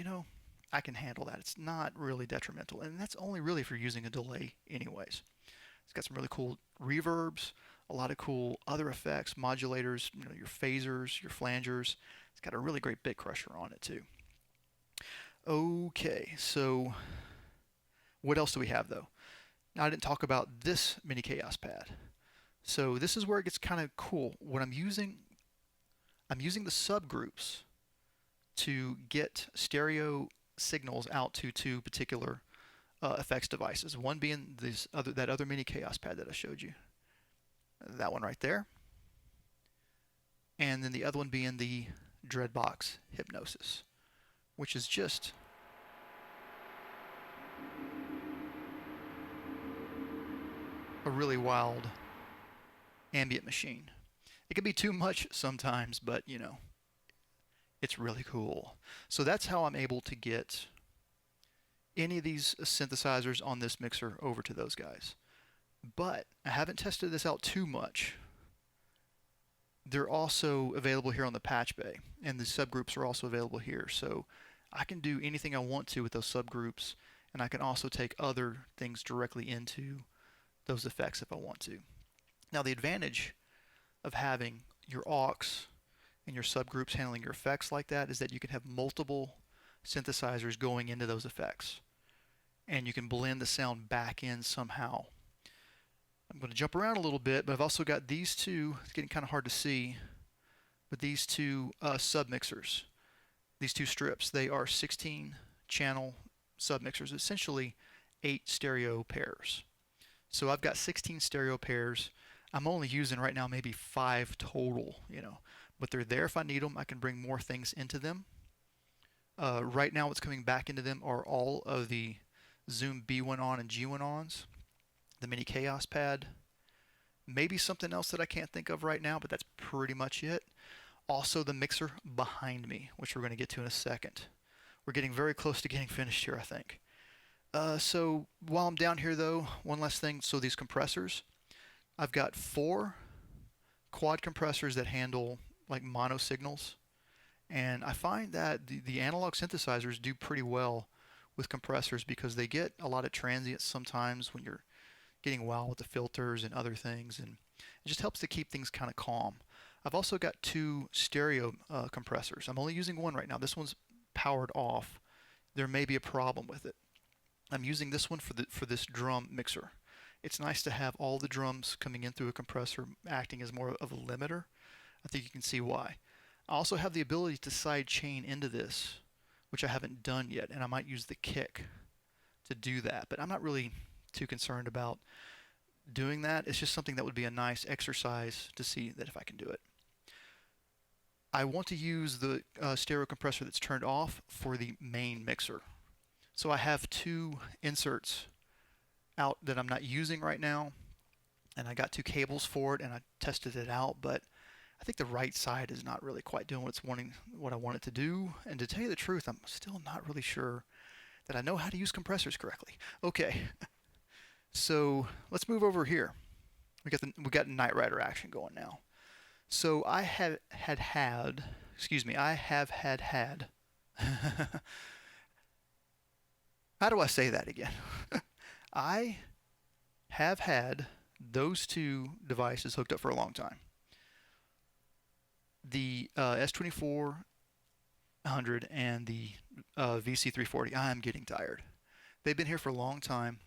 I can handle that. It's not really detrimental, and that's only really if you're using a delay anyways. It's got some really cool reverbs, a lot of cool other effects, modulators, your phasers, your flangers. It's got a really great bit crusher on it too. Okay, so what else do we have though? Now I didn't talk about this mini chaos pad. So this is where it gets kind of cool. What I'm using the subgroups to get stereo signals out to 2 particular effects devices. One being that other mini chaos pad that I showed you. That one right there. And then the other one being the Dreadbox Hypnosis, which is just a really wild ambient machine. It can be too much sometimes, but it's really cool. So that's how I'm able to get any of these synthesizers on this mixer over to those guys. But I haven't tested this out too much. They're also available here on the patch bay, and the subgroups are also available here. So I can do anything I want to with those subgroups, and I can also take other things directly into those effects if I want to. Now the advantage of having your aux and your subgroups handling your effects like that is that you can have multiple synthesizers going into those effects, and you can blend the sound back in somehow. I'm going to jump around a little bit, but I've also got these two, it's getting kind of hard to see, but these two submixers, these 2 strips, they are 16 channel submixers, essentially 8 stereo pairs. So I've got 16 stereo pairs. I'm only using right now maybe 5 total, but they're there if I need them. I can bring more things into them. Right now what's coming back into them are all of the Zoom B1 on and G1 ons, the mini chaos pad, maybe something else that I can't think of right now, but that's pretty much it. Also the mixer behind me, which we're going to get to in a second. We're getting very close to getting finished here, I think. So while I'm down here though, one last thing. So these compressors, I've got 4 quad compressors that handle like mono signals, and I find that the analog synthesizers do pretty well with compressors because they get a lot of transients sometimes when you're getting wild with the filters and other things, and it just helps to keep things kind of calm. I've also got 2 stereo compressors. I'm only using one right now. This one's powered off. There may be a problem with it. I'm using this one for this drum mixer. It's nice to have all the drums coming in through a compressor acting as more of a limiter. I think you can see why. I also have the ability to side chain into this, which I haven't done yet, and I might use the kick to do that, but I'm not really too concerned about doing that. It's just something that would be a nice exercise to see that if I can do it. I want to use the stereo compressor that's turned off for the main mixer. So I have 2 inserts out that I'm not using right now, and I got 2 cables for it, and I tested it out, but I think the right side is not really quite doing what I want it to do. And to tell you the truth, I'm still not really sure that I know how to use compressors correctly. Okay, so let's move over here. We got Knight Rider action going now. So I have had, excuse me, I have had. How do I say that again? I have had those two devices hooked up for a long time. The S2400 and the VC340. I am getting tired. They've been here for a long time,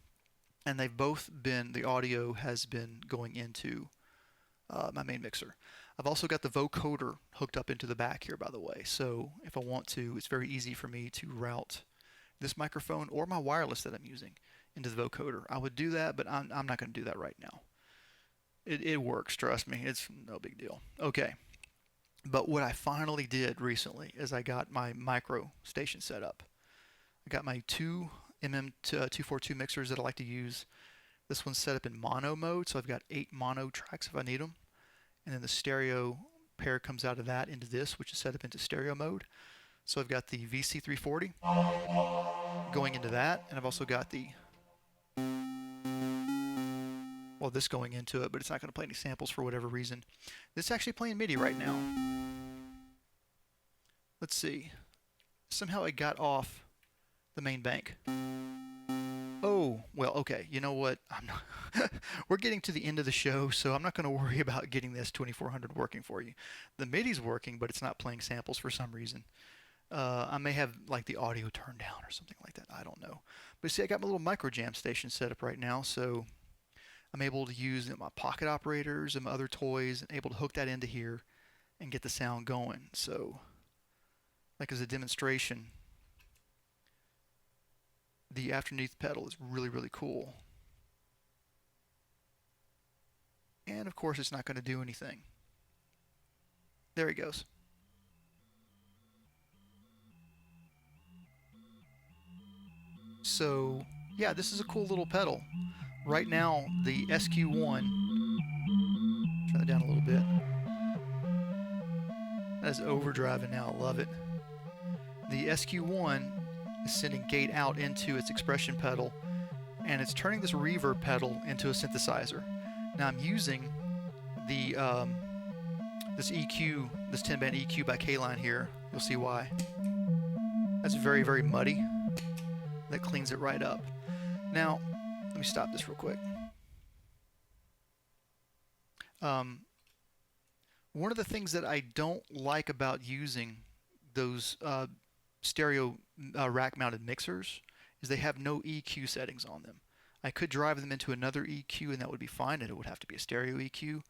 and they've both been, the audio has been going into my main mixer. I've also got the vocoder hooked up into the back here, by the way. So if I want to, it's very easy for me to route this microphone or my wireless that I'm using into the vocoder. I would do that, but I'm not going to do that right now. It works, trust me. It's no big deal. Okay. But what I finally did recently is I got my micro station set up. I got my 2mm242 mixers that I like to use. This one's set up in mono mode, so I've got 8 mono tracks if I need them. And then the stereo pair comes out of that into this, which is set up into stereo mode. So I've got the VC340 going into that, and I've also got the, well, this going into it, but it's not going to play any samples for whatever reason. This is actually playing Midi right now. Let's see. Somehow it got off the main bank. Oh, well, okay. You know what? I'm not we're getting to the end of the show, so I'm not going to worry about getting this 2400 working for you. The Midi's working, but it's not playing samples for some reason. I may have like the audio turned down or something like that. I don't know. But see, I got my little micro jam station set up right now, so I'm able to use my pocket operators and my other toys and able to hook that into here and get the sound going. So, like as a demonstration, the afterneath pedal is really, really cool. And of course, it's not going to do anything. There he goes. So, yeah, this is a cool little pedal. Right now, the SQ1, turn that down a little bit. That's overdriving now, I love it. The SQ1 is sending gate out into its expression pedal, and it's turning this reverb pedal into a synthesizer. Now I'm using the this EQ, this 10-band EQ by K-Line here. You'll see why. That's very, very muddy. That cleans it right up. Now, let me stop this real quick. One of the things that I don't like about using those stereo rack-mounted mixers is they have no EQ settings on them. I could drive them into another EQ and that would be fine, and it would have to be a stereo EQ.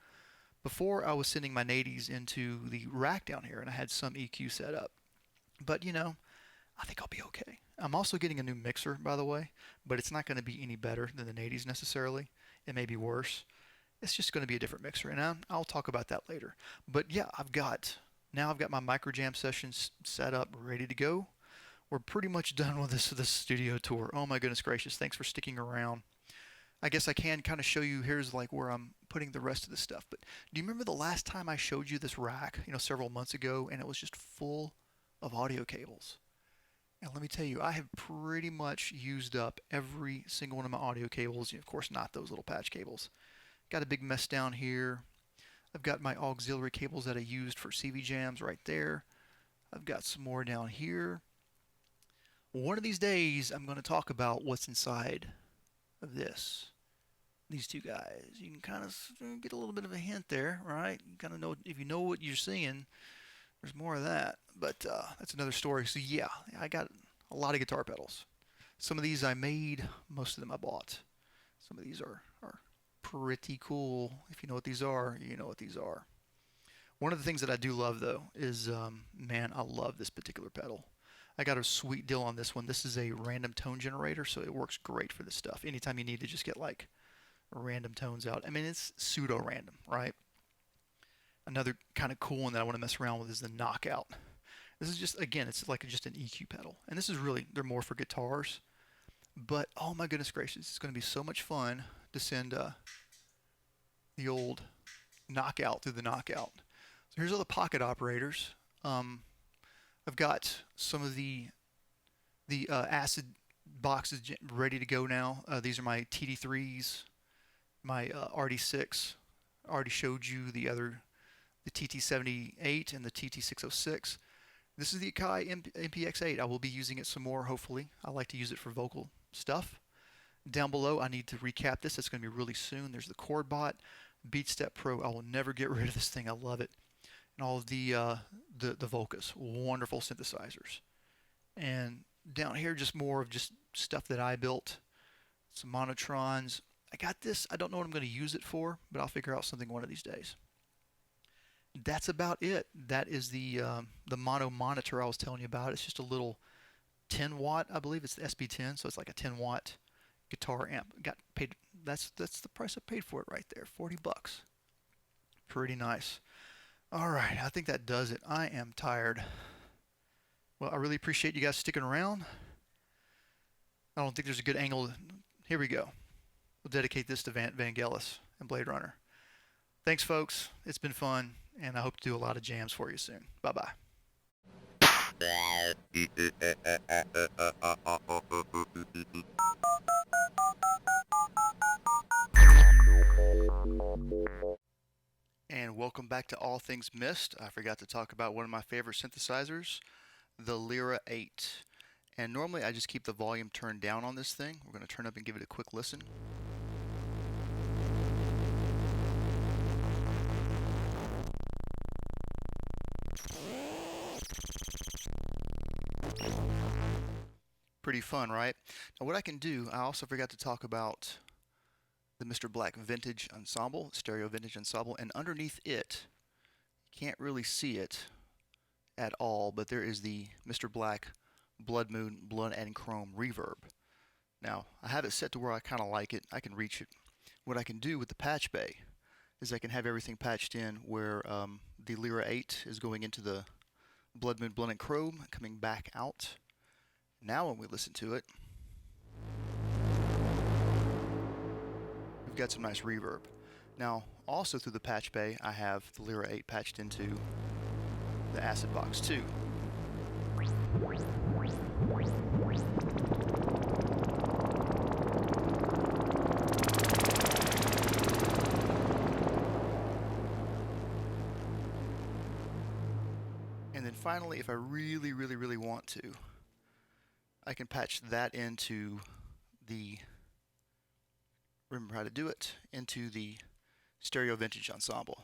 Before, I was sending my 80s into the rack down here and I had some EQ set up. But you know, I think I'll be okay. I'm also getting a new mixer, by the way, but it's not going to be any better than the 80s necessarily. It may be worse. It's just going to be a different mixer, and I'll talk about that later. But yeah, I've got my micro jam sessions set up, ready to go. We're pretty much done with this studio tour. Oh my goodness gracious, thanks for sticking around. I guess I can kind of show you, here's like where I'm putting the rest of the stuff. But do you remember the last time I showed you this rack, several months ago, and it was just full of audio cables? And let me tell you, I have pretty much used up every single one of my audio cables. Of course, not those little patch cables. Got a big mess down here. I've got my auxiliary cables that I used for CV jams right there. I've got some more down here. One of these days, I'm going to talk about what's inside of these two guys. You can kind of get a little bit of a hint there, right? You kind of know, if you know what you're seeing, there's more of that. But that's another story. So yeah, I got a lot of guitar pedals. Some of these I made, most of them I bought. Some of these are pretty cool. If you know what these are, you know what these are. One of the things that I do love though is, man, I love this particular pedal. I got a sweet deal on this one. This is a random tone generator, so it works great for this stuff. Anytime you need to just get like random tones out. I mean, it's pseudo-random, right? Another kind of cool one that I want to mess around with is the Knockout. This is just, again, it's like just an EQ pedal. And this is really, they're more for guitars. But, oh my goodness gracious, it's going to be so much fun to send the old Knockout through the Knockout. So here's all the pocket operators. I've got some of the acid boxes ready to go now. These are my TD3s, my RD6. I already showed you the the TT78 and the TT606. This is the Akai MPX8. I will be using it some more, hopefully. I like to use it for vocal stuff. Down below, I need to recap this. It's going to be really soon. There's the Chord Bot, BeatStep Pro. I will never get rid of this thing. I love it. And all of the Volcas, wonderful synthesizers. And down here, just more of just stuff that I built. Some monotrons. I got this. I don't know what I'm going to use it for, but I'll figure out something one of these days. That's about it. That is the mono monitor I was telling you about. It's just a little 10 watt, I believe it's the SB10, so it's like a 10 watt guitar amp. Got paid. That's the price I paid for it right there. 40 bucks. Pretty nice. All right, I think that does it. I am tired. Well, I really appreciate you guys sticking around. I don't think there's a good angle. Here we go. We'll dedicate this to Vangelis and Blade Runner. Thanks, folks. It's been fun, and I hope to do a lot of jams for you soon. Bye-bye. And welcome back to All Things Missed. I forgot to talk about one of my favorite synthesizers, the Lyra 8. And normally I just keep the volume turned down on this thing. We're going to turn up and give it a quick listen. Pretty fun, right? Now what I can do, I also forgot to talk about the Mr. Black Vintage Ensemble, Stereo Vintage Ensemble, and underneath it, you can't really see it at all, but there is the Mr. Black Blood Moon, Blood and Chrome Reverb. Now, I have it set to where I kind of like it. I can reach it. What I can do with the patch bay is I can have everything patched in where the Lyra 8 is going into the Blood Moon, Blood and Chrome, coming back out. Now when we listen to it, we've got some nice reverb. Now, also through the patch bay, I have the Lyra 8 patched into the Acid Box 2. And then finally, if I really want to, I can patch that into the, remember how to do it, into the Stereo Vintage Ensemble.